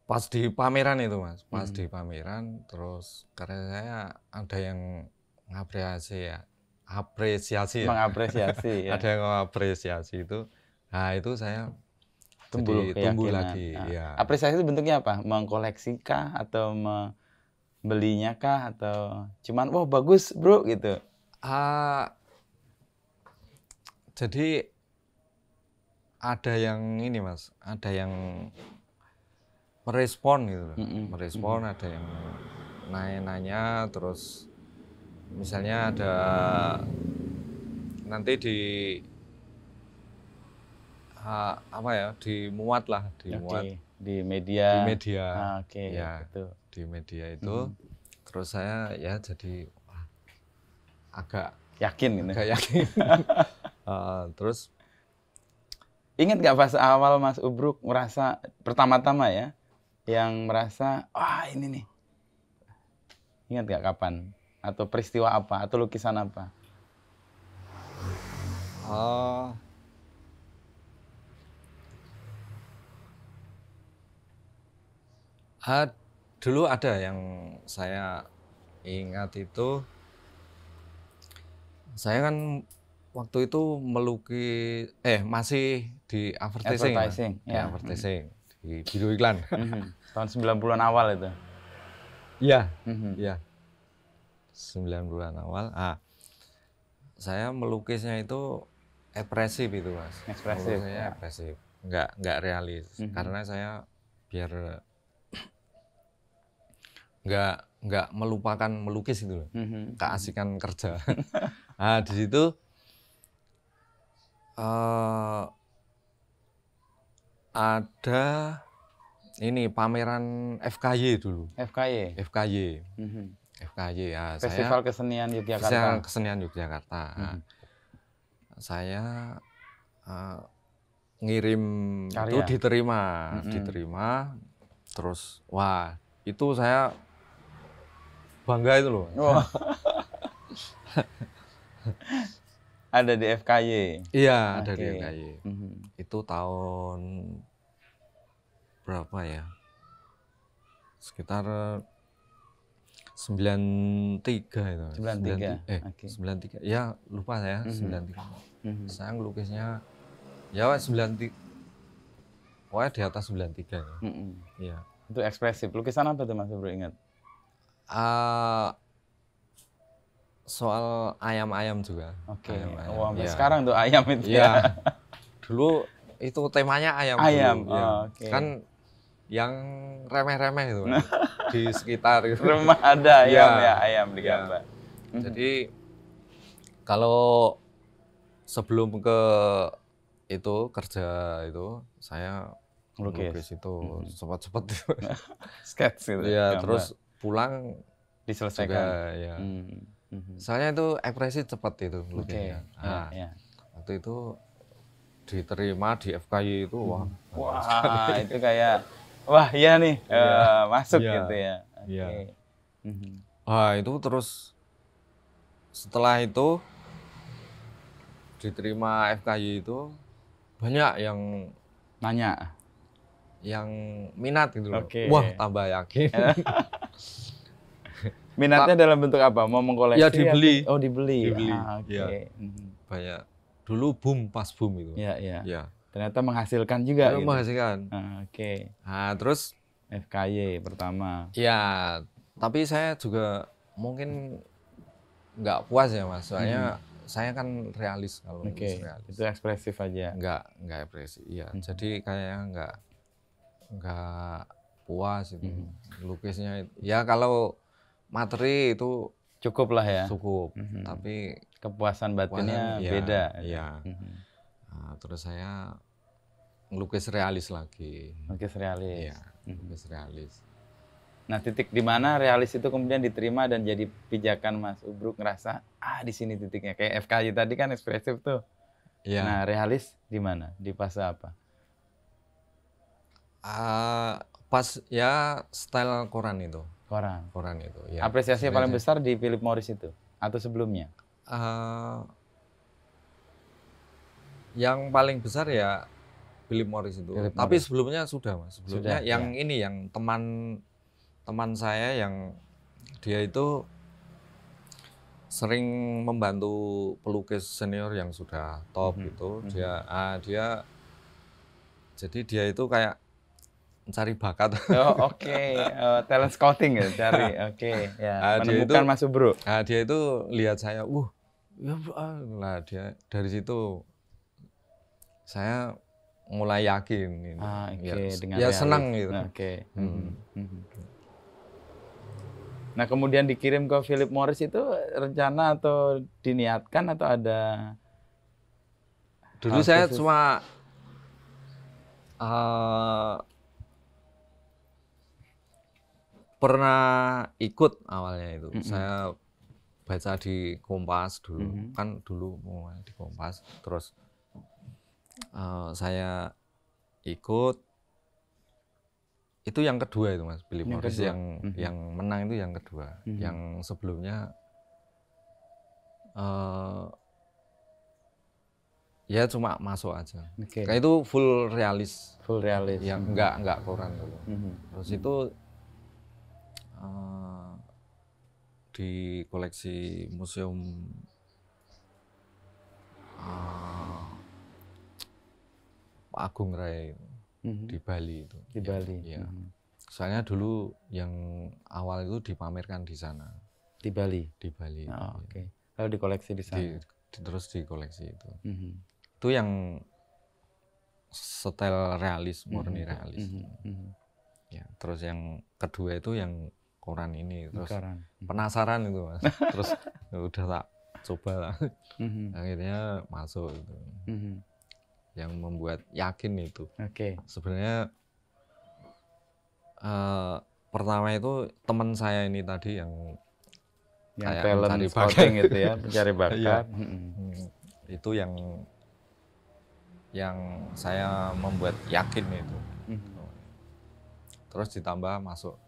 pas di pameran itu, Mas, pas di pameran terus karya saya ada yang mengapresiasi ya. Mengapresiasi ya. Ada yang mengapresiasi itu. Nah, itu saya tumbuh lagi. Nah, Ya. apresiasi itu bentuknya apa? Mengkoleksi kah atau membelinya kah atau cuman wah bagus, Bro gitu. Jadi ada yang ini, Mas, ada yang merespon gitu, merespon, ada yang nanya terus misalnya ada nanti dimuat lah, di media. Ya, betul. Di media itu terus saya ya jadi agak yakin. Terus ingat nggak pas awal Mas Ubruk merasa pertama-tama ya, yang merasa ini nih, ingat nggak kapan atau peristiwa apa atau lukisan apa? Dulu ada yang saya ingat itu, saya kan waktu itu melukis masih di advertising. Di biro iklan. Tahun 90-an awal itu. Iya. Iya. 90-an awal. Saya melukisnya itu ekspresif itu, Mas. Ekspresif. Enggak realis. Karena saya biar enggak melupakan melukis itu loh. Keasikan kerja. Nah, di situ ada ini pameran FKY dulu. FKY. Ya, Festival Kesenian Yogyakarta. Saya ngirim karya. Itu diterima. Terus itu saya bangga itu loh. Ada di FKY. Iya, ada di FKY. Itu tahun berapa ya? Sekitar 93 itu. 93. Ya, lupa saya, 93. Saya ngelukisnya ya 93. Pokoknya di atas 93 ya. Iya. Itu ekspresif. Lukisan apa tuh Mas Bro ingat? Soal ayam-ayam juga. Wah, sekarang tuh ayam itu ya. Dulu itu temanya ayam. Kan yang remeh-remeh itu di sekitar itu. Rumah ada ayam di gambar. Jadi kalau sebelum ke itu kerja itu saya melukis itu cepat-cepat sketch gitu. Ya, terus pulang diselesaikan. Juga, ya. Soalnya itu ekspresi cepat itu lukisnya. Waktu itu diterima di FKY itu itu kayak iya nih masuk gitu ya. Itu terus setelah itu diterima FKY itu banyak yang nanya, yang minat gitu loh. Wah, tambah yakin. Minatnya dalam bentuk apa? Mau mengkoleksi? Ya dibeli. Dibeli. Banyak. Dulu pas boom itu. Iya. Ternyata menghasilkan juga. Gitu. Menghasilkan. Nah, terus FKY pertama. Ya, tapi saya juga mungkin nggak puas ya, Mas. Soalnya saya kan realis kalau realis. Itu ekspresif aja. Nggak ekspresif. Iya. Jadi kayaknya nggak puas itu. Lukisnya ya kalau materi itu cukup lah ya. Cukup. Tapi kepuasan batinnya beda. Iya. Nah, terus saya ngelukis realis lagi. Lukis realis. Iya, lukis realis. Nah, titik di mana realis itu kemudian diterima dan jadi pijakan Mas Ubruk ngerasa, di sini titiknya. Kayak FKY tadi kan ekspresif tuh. Iya. Nah, realis di mana? Di fase apa? Pas ya style koran itu. Koran itu. Ya. Apresiasi paling besar di Philip Morris itu atau sebelumnya? Yang paling besar ya Philip Morris itu. Tapi sebelumnya sudah, Mas. Sebelumnya yang ini yang teman saya yang dia itu sering membantu pelukis senior yang sudah top gitu. Jadi dia itu kayak mencari bakat. Talent scouting ya, cari. Ya, menemukan Mas Ubruk. Dia itu lihat saya, ya lah dia dari situ saya mulai yakin ini. Dengan ya senang gitu. Nah, kemudian dikirim ke Philip Morris itu rencana atau diniatkan atau ada? Dulu saya cuma pernah ikut awalnya itu. Saya baca di Kompas dulu. Kan dulu mau di Kompas. Terus saya ikut. Itu yang kedua itu, Mas. Philip Morris yang menang itu yang kedua. Yang sebelumnya ya cuma masuk aja. Kayak itu full realis. Yang enggak koran dulu. Terus itu di koleksi museum Pak Agung Rai di Bali itu. Di Bali. Ya. Soalnya dulu yang awal itu dipamerkan di sana. Di Bali. Di Bali. Lalu dikoleksi di sana. Terus dikoleksi itu. Itu yang style realis, murni realis. Ya, terus yang kedua itu yang koran ini. Terus penasaran itu, Mas. Terus udah tak coba lah. Akhirnya masuk itu. Yang membuat yakin itu. Sebenarnya pertama itu teman saya ini tadi yang talent scouting gitu ya, mencari bakat. Itu yang saya membuat yakin itu. Terus ditambah masuk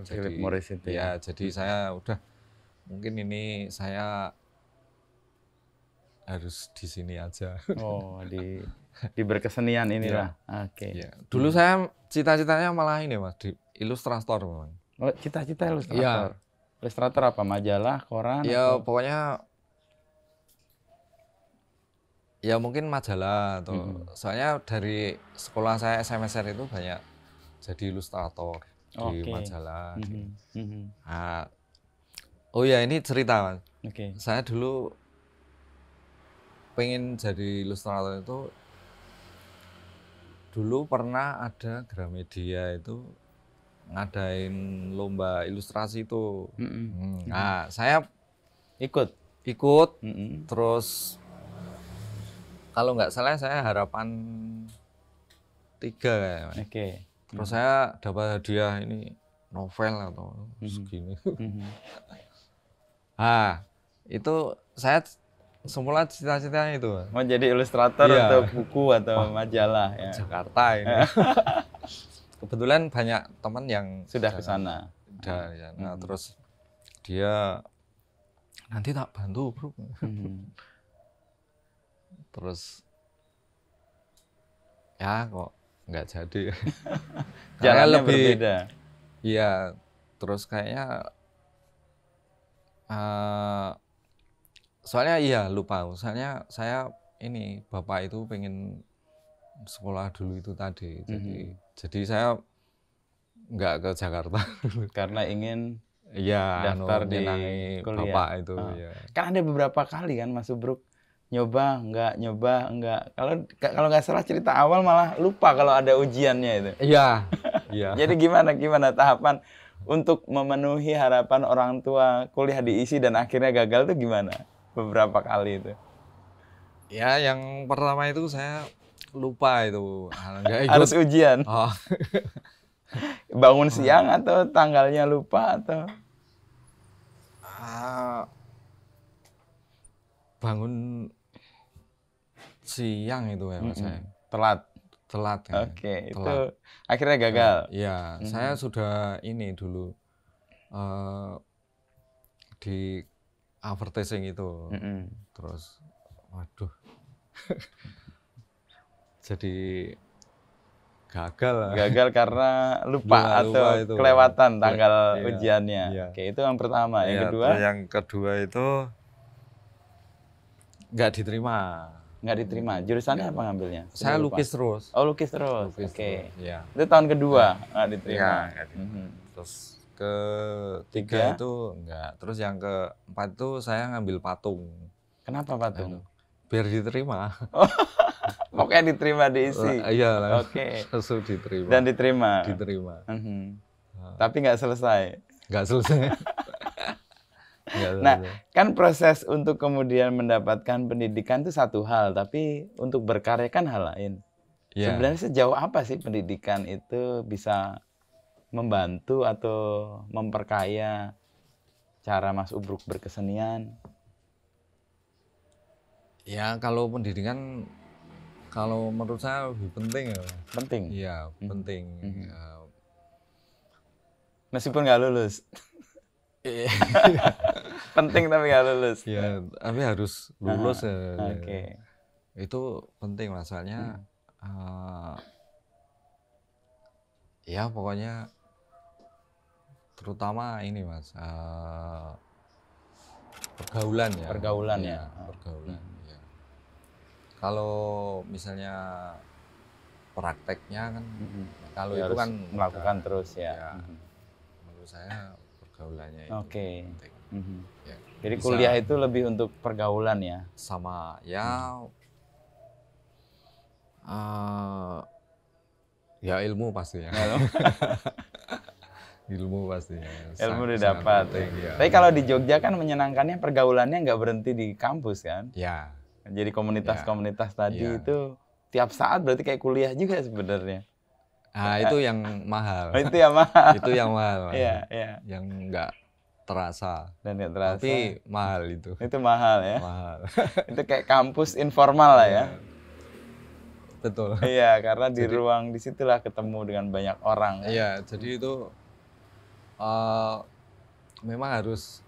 Philip Morris itu ya. Jadi saya udah mungkin ini saya harus di sini aja. Di berkesenian inilah. Ya. Dulu saya cita-citanya malah ini, Mas, di ilustrator, Mas. Cita-cita ilustrator. Ilustrator apa? Majalah, koran? Ya, pokoknya ya mungkin majalah atau soalnya dari sekolah saya SMSR itu banyak jadi ilustrator di majalah. Nah, ini cerita, Mas. Saya dulu pengen jadi ilustrator itu dulu pernah ada Gramedia itu ngadain lomba ilustrasi itu. Nah, saya ikut. Terus kalau nggak salah saya harapan 3 kayak. Terus saya dapat hadiah ini novel atau segini. Itu saya semula cita-citanya itu. Mau jadi ilustrator untuk buku atau majalah ya. Jakarta ini. Kebetulan banyak teman yang sudah ke sana. Terus dia nanti tak bantu, Bro. Terus ya kok nggak jadi. Jalannya berbeda. Iya, terus kayaknya soalnya lupa. Soalnya saya ini bapak itu pengen sekolah dulu itu tadi. Jadi saya nggak ke Jakarta karena ingin daftar di kuliah. Bapak itu. Kan ada beberapa kali kan Mas Ubruk nyoba enggak. Kalau nggak salah cerita awal malah lupa kalau ada ujiannya itu. Iya. Jadi gimana tahapan untuk memenuhi harapan orang tua kuliah diisi dan akhirnya gagal tuh gimana? Beberapa kali itu. Ya, yang pertama itu saya lupa itu. Nggak ikut. Harus ujian. Oh. Bangun siang atau tanggalnya lupa atau? Bangun siang itu ya Mas saya. Telat. Telat ya. Oke, itu Telat. akhirnya gagal. Iya, saya sudah ini dulu di advertising itu. Terus waduh. Jadi gagal. Gagal karena lupa atau itu. kelewatan tanggal Iya, ujiannya. iya. Oke, itu yang pertama. Yang Iya, kedua? terus yang kedua itu nggak diterima. Nggak diterima. Jurusannya apa ngambilnya? Saya lukis terus. Oh, lukis terus. Lukis Oke. terus, iya. Itu tahun kedua nggak diterima. Iya, nggak diterima. Terus ketiga itu enggak. Terus yang keempat itu saya ngambil patung. Kenapa patung? Biar diterima. Pokoknya diterima diisi. Iya, Oke. langsung diterima. Dan diterima. Diterima. Tapi nggak selesai. Nggak selesai. Nah, kan proses untuk kemudian mendapatkan pendidikan itu satu hal, tapi untuk berkarya kan hal lain. Yeah. Sebenarnya sejauh apa sih pendidikan itu bisa membantu atau memperkaya cara Mas Ubruk berkesenian? Ya, kalau pendidikan, kalau menurut saya lebih penting ya. Penting? Iya, penting. Meskipun nggak lulus? Penting tapi nggak lulus? Iya, tapi harus lulus. Oke. Itu penting masalahnya. Ya, pokoknya terutama ini Mas, pergaulan ya. Pergaulan ya. Pergaulan. Ya. Kalau misalnya prakteknya kan, kalau ya itu kan melakukan terus ya. Menurut saya pergaulannya itu penting. Ya. Jadi bisa, kuliah itu lebih untuk pergaulan ya. Sama ya. Ya ilmu pasti ya. Ilmu pasti. Ilmu didapat. Ya. Tapi kalau di Jogja kan menyenangkannya pergaulannya nggak berhenti di kampus kan? Ya. Jadi komunitas-komunitas tadi itu tiap saat berarti kayak kuliah juga sebenarnya. Nah, itu yang mahal. Itu yang mahal. Itu yang mahal. Iya. Yang nggak terasa. Dan nggak terasa. Tapi mahal itu. Itu mahal ya. Mahal. Itu kayak kampus informal lah ya. Betul. Iya, karena di ruang disitulah ketemu dengan banyak orang. Iya, jadi itu memang harus,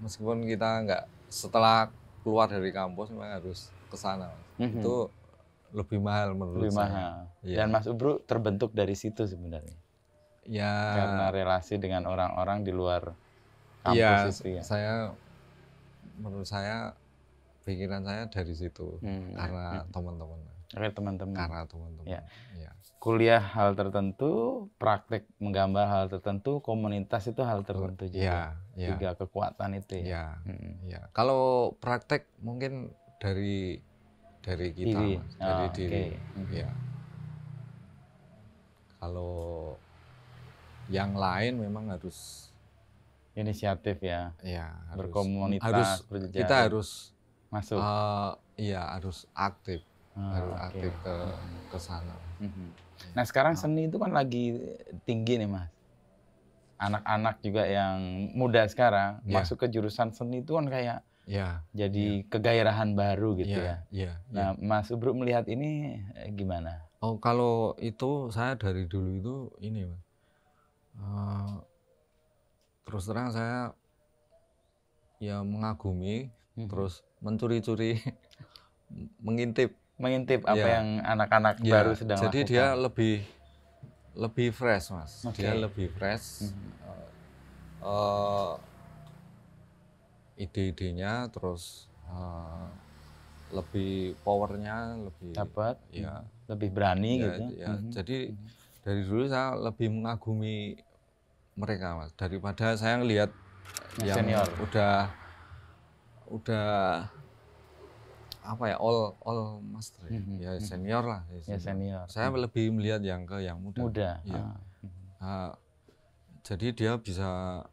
meskipun kita nggak, setelah keluar dari kampus memang harus ke sana. Itu lebih mahal menurut saya. Mahal. Ya. Dan Mas Ubruk terbentuk dari situ sebenarnya. Ya. Karena relasi dengan orang-orang di luar kampus itu ya. Menurut saya pikiran saya dari situ karena teman-teman. Karena teman-teman. Ya. Kuliah hal tertentu, praktek menggambar hal tertentu, komunitas itu hal tertentu juga. Tiga kekuatan itu ya. Ya. Kalau praktek mungkin dari kita, Mas. Dari diri. Ya. Kalau yang lain memang harus inisiatif ya. Ya, berkomunitas, kita harus masuk. Harus aktif. Harus aktif ke sana. Nah, sekarang seni itu kan lagi tinggi nih, Mas. Anak-anak juga yang muda sekarang masuk ke jurusan seni itu kan kayak jadi kegairahan baru gitu ya. Nah, Mas Ubruk melihat ini gimana? Oh, kalau itu saya dari dulu itu ini, Mas. Terus terang saya ya mengagumi, terus mencuri-curi, mengintip apa yang anak-anak baru sedang lakukan. Jadi dia lebih fresh, Mas. Dia lebih fresh. Ide-idenya, terus lebih powernya lebih dapat, lebih berani gitu. Jadi dari dulu saya lebih mengagumi mereka, Mas, daripada saya ngelihat yang senior udah apa ya, all master ya, senior lah. Senior. Saya lebih melihat yang muda. Jadi dia bisa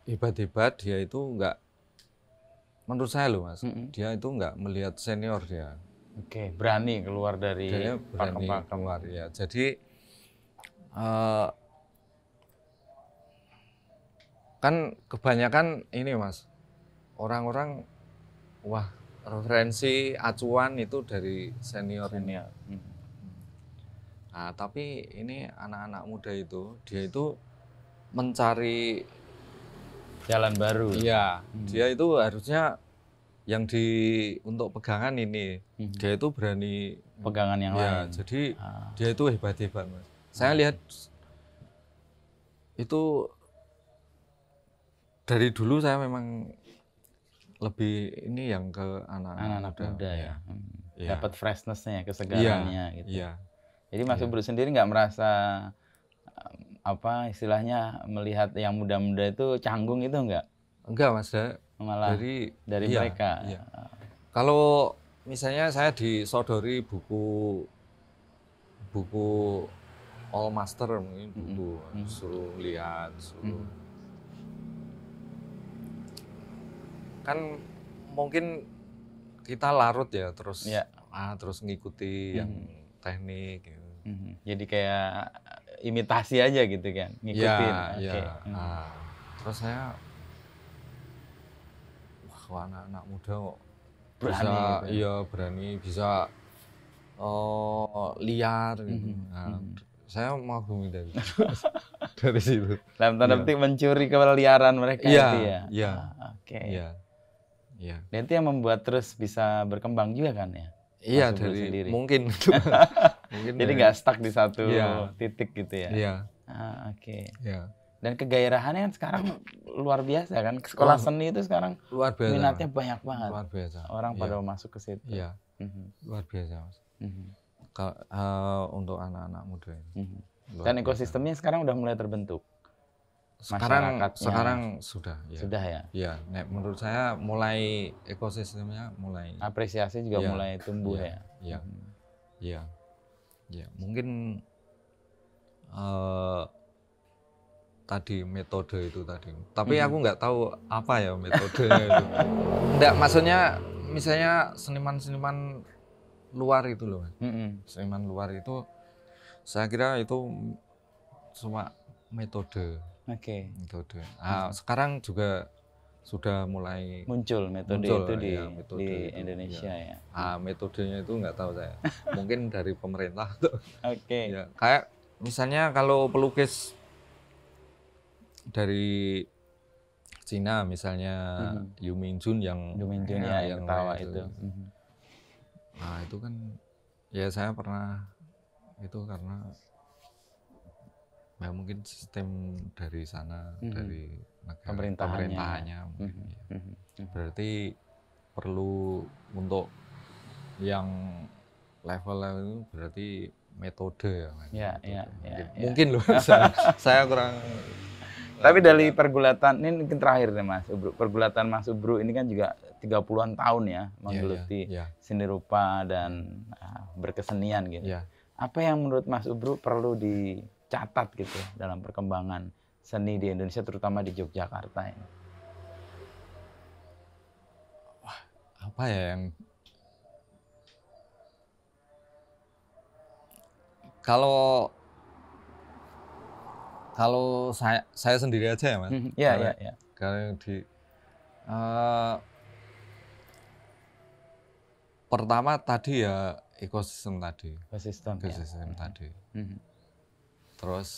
hebat-hebat dia itu nggak, menurut saya loh Mas, dia itu nggak melihat senior dia. Oke, berani keluar dari Dia berani pakem-pakem. keluar ya. Jadi kan kebanyakan ini Mas, orang-orang wah referensi acuan itu dari senior. Nah, tapi ini anak-anak muda itu dia itu mencari jalan baru. Iya, dia itu harusnya yang untuk pegangan ini, dia itu berani pegangan yang ya, lain. jadi dia itu hebat-hebat Mas. Saya lihat itu dari dulu saya memang lebih ini yang ke anak-anak muda ya. Ya. Dapat freshness-nya, kesegarannya iya, gitu. Iya. Jadi Mas Ubru sendiri nggak merasa apa istilahnya melihat yang muda-muda itu canggung itu enggak? Enggak Mas, malah dari iya, mereka. Iya. Kalau misalnya saya disodori buku All Master mungkin buku suruh lihat, kan mungkin kita larut ya terus terus ngikuti yang teknik gitu. Jadi kayak imitasi aja gitu kan, ngikutin. Terus saya wah anak-anak muda kok berani bisa gitu. Iya berani bisa liar gitu. Saya mengagumi dari situ. Dalam tanda petik mencuri keliaran mereka itu ya. Iya. Oke. Iya. Dan itu yang membuat terus bisa berkembang juga kan ya? Iya dari sendiri. Mungkin. Jadi nggak stuck di satu titik gitu ya? Iya. Oke. Iya. Dan kegairahannya kan sekarang luar biasa kan? Sekolah seni itu sekarang luar biasa, minatnya banyak banget. Luar biasa. Orang pada masuk ke situ. Iya. Luar biasa Mas. Untuk anak-anak muda ini. Dan ekosistemnya sekarang udah mulai terbentuk. Sekarang sudah. Ya. Sudah ya. Iya. Menurut saya mulai ekosistemnya mulai. Apresiasi juga mulai tumbuh ya. Iya. Mungkin tadi metode itu tadi. Tapi aku nggak tahu apa ya metodenya itu. Enggak, maksudnya misalnya seniman-seniman luar itu loh. Seniman luar itu saya kira itu cuma metode. Metode. Sekarang juga sudah mulai muncul metode itu di Indonesia ya. Metodenya itu nggak tahu saya. Mungkin dari pemerintah. Ya, kayak misalnya kalau pelukis dari Cina misalnya Yu Minjun yang tawa itu. Nah itu kan ya saya pernah itu karena ya mungkin sistem dari sana dari pemerintahannya mungkin, berarti perlu untuk yang level itu berarti metode ya. Mungkin loh saya kurang. Tapi dari pergulatan ini mungkin terakhir nih Mas Ubru. Pergulatan Mas Ubru ini kan juga 30-an tahun ya menggeluti seni rupa dan berkesenian gitu. Apa yang menurut Mas Ubru perlu dicatat gitu dalam perkembangan seni di Indonesia terutama di Yogyakarta ini? Wah, apa ya yang kalau saya sendiri aja ya Mas. Iya. Kalau pertama tadi ya ekosistem tadi. Tadi. Terus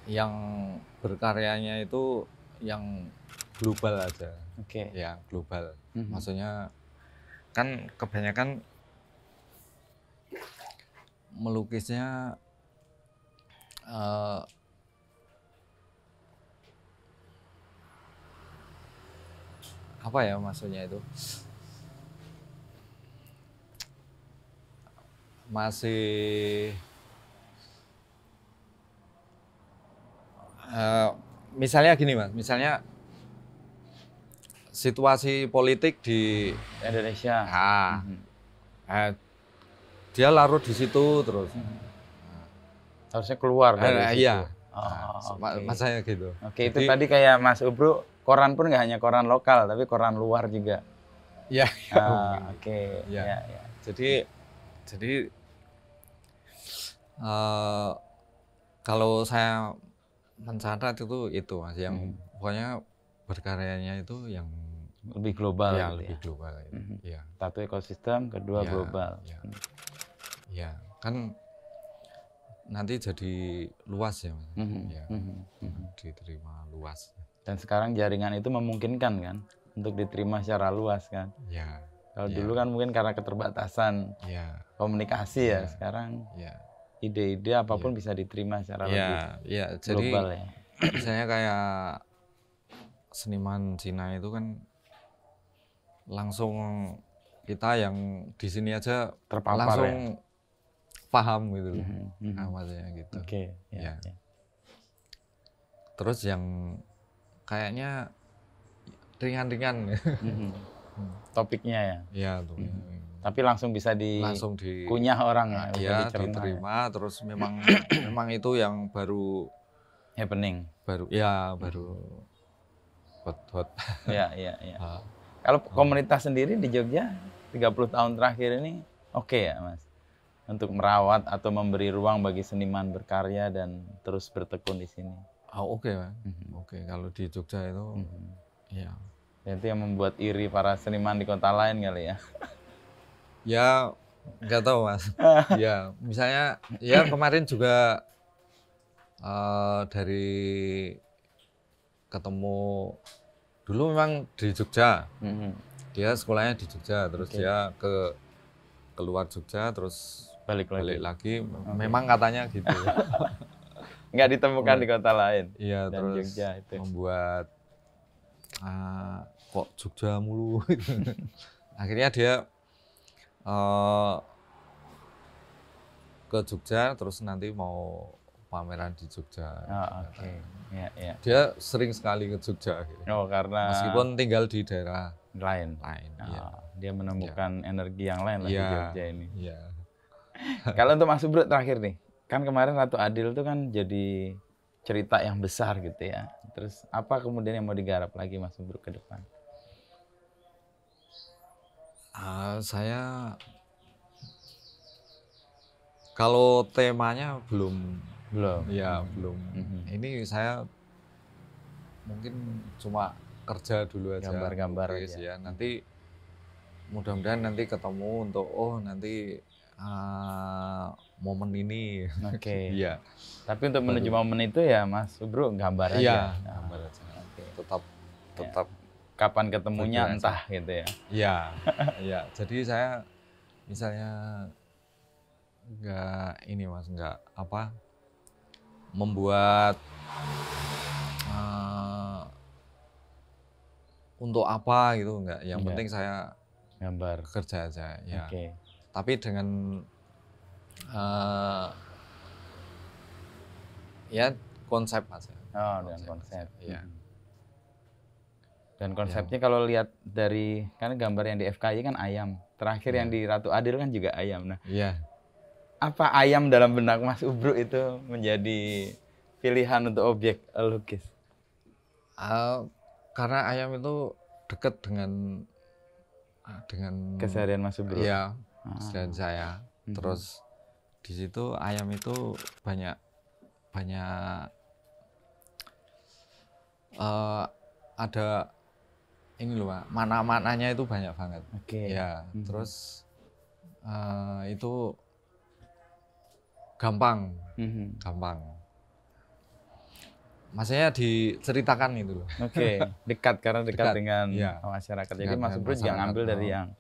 yang berkaryanya itu yang global aja. Ya global. Maksudnya kan kebanyakan melukisnya apa ya maksudnya itu masih misalnya gini Mas, misalnya situasi politik di Indonesia. Dia larut di situ terus. Harusnya keluar dari situ. Iya. Oke. Mas saya gitu. Oke, itu tadi kayak Mas Ubru, koran pun nggak hanya koran lokal, tapi koran luar juga. Iya. Oke. Ya. Ya. Jadi kalau saya mencatat itu Mas yang pokoknya berkaryanya itu yang lebih global. Ya, gitu lebih global. Ya. Satu ekosistem, kedua global. Ya, kan nanti jadi luas ya Mas. Ya. Diterima luas. Dan sekarang jaringan itu memungkinkan kan untuk diterima secara luas kan. Ya. Kalau dulu kan mungkin karena keterbatasan komunikasi ya, sekarang ide-ide apapun bisa diterima secara lebih global ya. Misalnya kayak seniman Cina itu kan langsung kita yang di sini aja terpapar langsung paham gitu loh. Maksudnya gitu. Oke. Ya. Terus yang kayaknya ringan-ringan. Topiknya ya. Iya, tuh. Tapi langsung bisa dikunyah orang ya. Iya, diterima. Terus memang itu yang baru happening. Baru hot. Iya. Kalau komunitas sendiri di Jogja 30 tahun terakhir ini oke ya, Mas? Untuk merawat atau memberi ruang bagi seniman berkarya dan terus bertekun di sini. Oke, Mas. Oke, kalau di Jogja itu ya. Itu yang membuat iri para seniman di kota lain kali ya. Ya, nggak tahu Mas. Ya, misalnya ya kemarin juga dari ketemu dulu memang di Jogja. Dia sekolahnya di Jogja, terus dia keluar Jogja, terus balik lagi. Memang katanya gitu. Nggak ditemukan di kota lain. Iya, terus Jogja itu membuat kok Jogja mulu. Akhirnya dia ke Jogja, terus nanti mau pameran di Jogja. Oke. Ya. Dia sering sekali ke Jogja. Karena meskipun tinggal di daerah lain. Iya. Dia menemukan energi yang lain di Jogja ini. Iya. Kalau untuk Mas Ubru terakhir nih, kan kemarin Ratu Adil itu kan jadi cerita yang besar gitu ya. Terus apa kemudian yang mau digarap lagi Mas Ubru ke depan? Saya kalau temanya belum. Ya, belum. Ini saya mungkin cuma kerja dulu aja. Gambar-gambar aja. Ya. Nanti mudah-mudahan nanti ketemu untuk nanti momen ini. Oke. Iya. Tapi untuk menuju momen itu ya Mas Ubru gambar aja. Iya, gambar aja. Tetap kapan ketemunya entah gitu ya. Iya. Iya. Jadi saya misalnya nggak membuat untuk apa gitu, enggak. Yang penting saya gambar kerja aja ya. Oke. Tapi dengan ya konsep aja. Dengan konsep. Iya. Dan konsepnya kalau lihat dari kan gambar yang di FKI kan ayam. Terakhir yang di Ratu Adil kan juga ayam. Nah, iya. Apa ayam dalam benak Mas Ubru itu menjadi pilihan untuk objek lukis? Karena ayam itu dekat dengan keseharian Mas Ubru. Iya, keseharian saya. Terus di situ ayam itu banyak ada ini loh Pak, mana-mananya itu banyak banget. Oke. Ya, terus itu gampang. Maksudnya diceritakan itu loh. Oke, dekat dengan masyarakat. Jadi Mas Ubru juga ngambil dari yang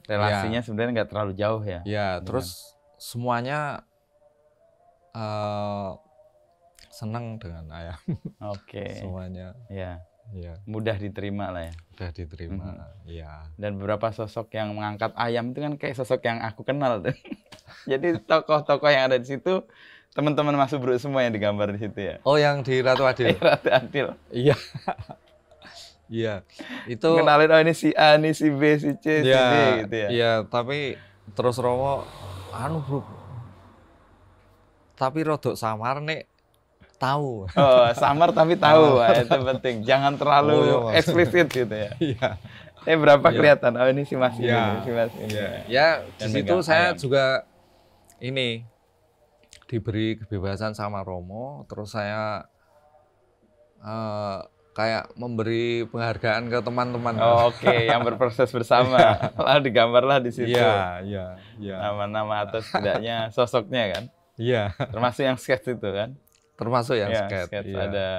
relasinya sebenarnya nggak terlalu jauh ya. Ya, terus semuanya senang dengan ayam. Oke. Semuanya. Ya. Mudah diterima lah ya. Mudah diterima. Iya. Dan beberapa sosok yang mengangkat ayam itu kan kayak sosok yang aku kenal tuh. Jadi tokoh-tokoh yang ada di situ teman-teman Mas Ubru semua yang digambar di situ ya. Oh, yang di Ratu Adil. Ratu Adil. Iya. Iya. Itu kenalin ini si A, ini si B, si C, si D gitu ya. Iya, tapi terus Romo Bro. tapi rodok samar nek tahu. Oh, samar tapi tahu. Wah, itu penting. Jangan terlalu Mas. eksplisit gitu ya. Iya. Berapa kelihatan? Oh, ini si Mas ini, Iya. si Mas ini. Ya, di Yang situ megang saya ayam. juga ini diberi kebebasan sama Romo, terus saya kayak memberi penghargaan ke teman-teman. Oh, oke, yang berproses bersama. Lalu digambarlah di situ. Iya. Nama-nama atau setidaknya sosoknya kan. Iya. Termasuk yang sketch itu kan. Termasuk yang Ya, sketch. sketch. Iya. Ada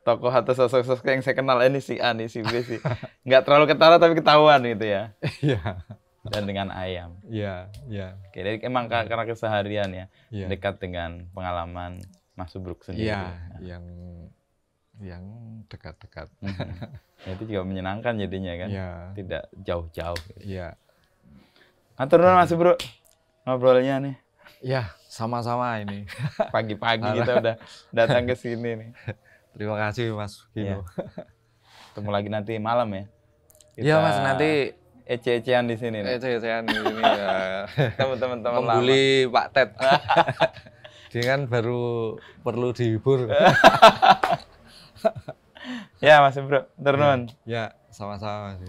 tokoh atau sosok-sosok yang saya kenal, ini si A, nih si B sih. Nggak terlalu ketara tapi ketahuan gitu ya. Iya. Dan dengan ayam. Iya. Oke, jadi emang karena keseharian ya, Iya. dekat dengan pengalaman Mas Subruk sendiri. Iya, yang dekat-dekat. Nah, itu juga menyenangkan jadinya kan. Iya. Tidak jauh-jauh. Iya. Atur nuhun Mas Subruk. Ngobrolnya nih. Ya, sama-sama ini. Pagi-pagi kita udah datang ke sini nih. Terima kasih Mas Gino. Ketemu lagi nanti malam ya. Iya Mas, nanti ece-ecean di sini nih. ece-ecean di sini ya. Teman-teman lama. Membuli Pak Ted. Dia kan baru perlu dihibur. Ya Mas Bro, turun. Ya, sama-sama Mas.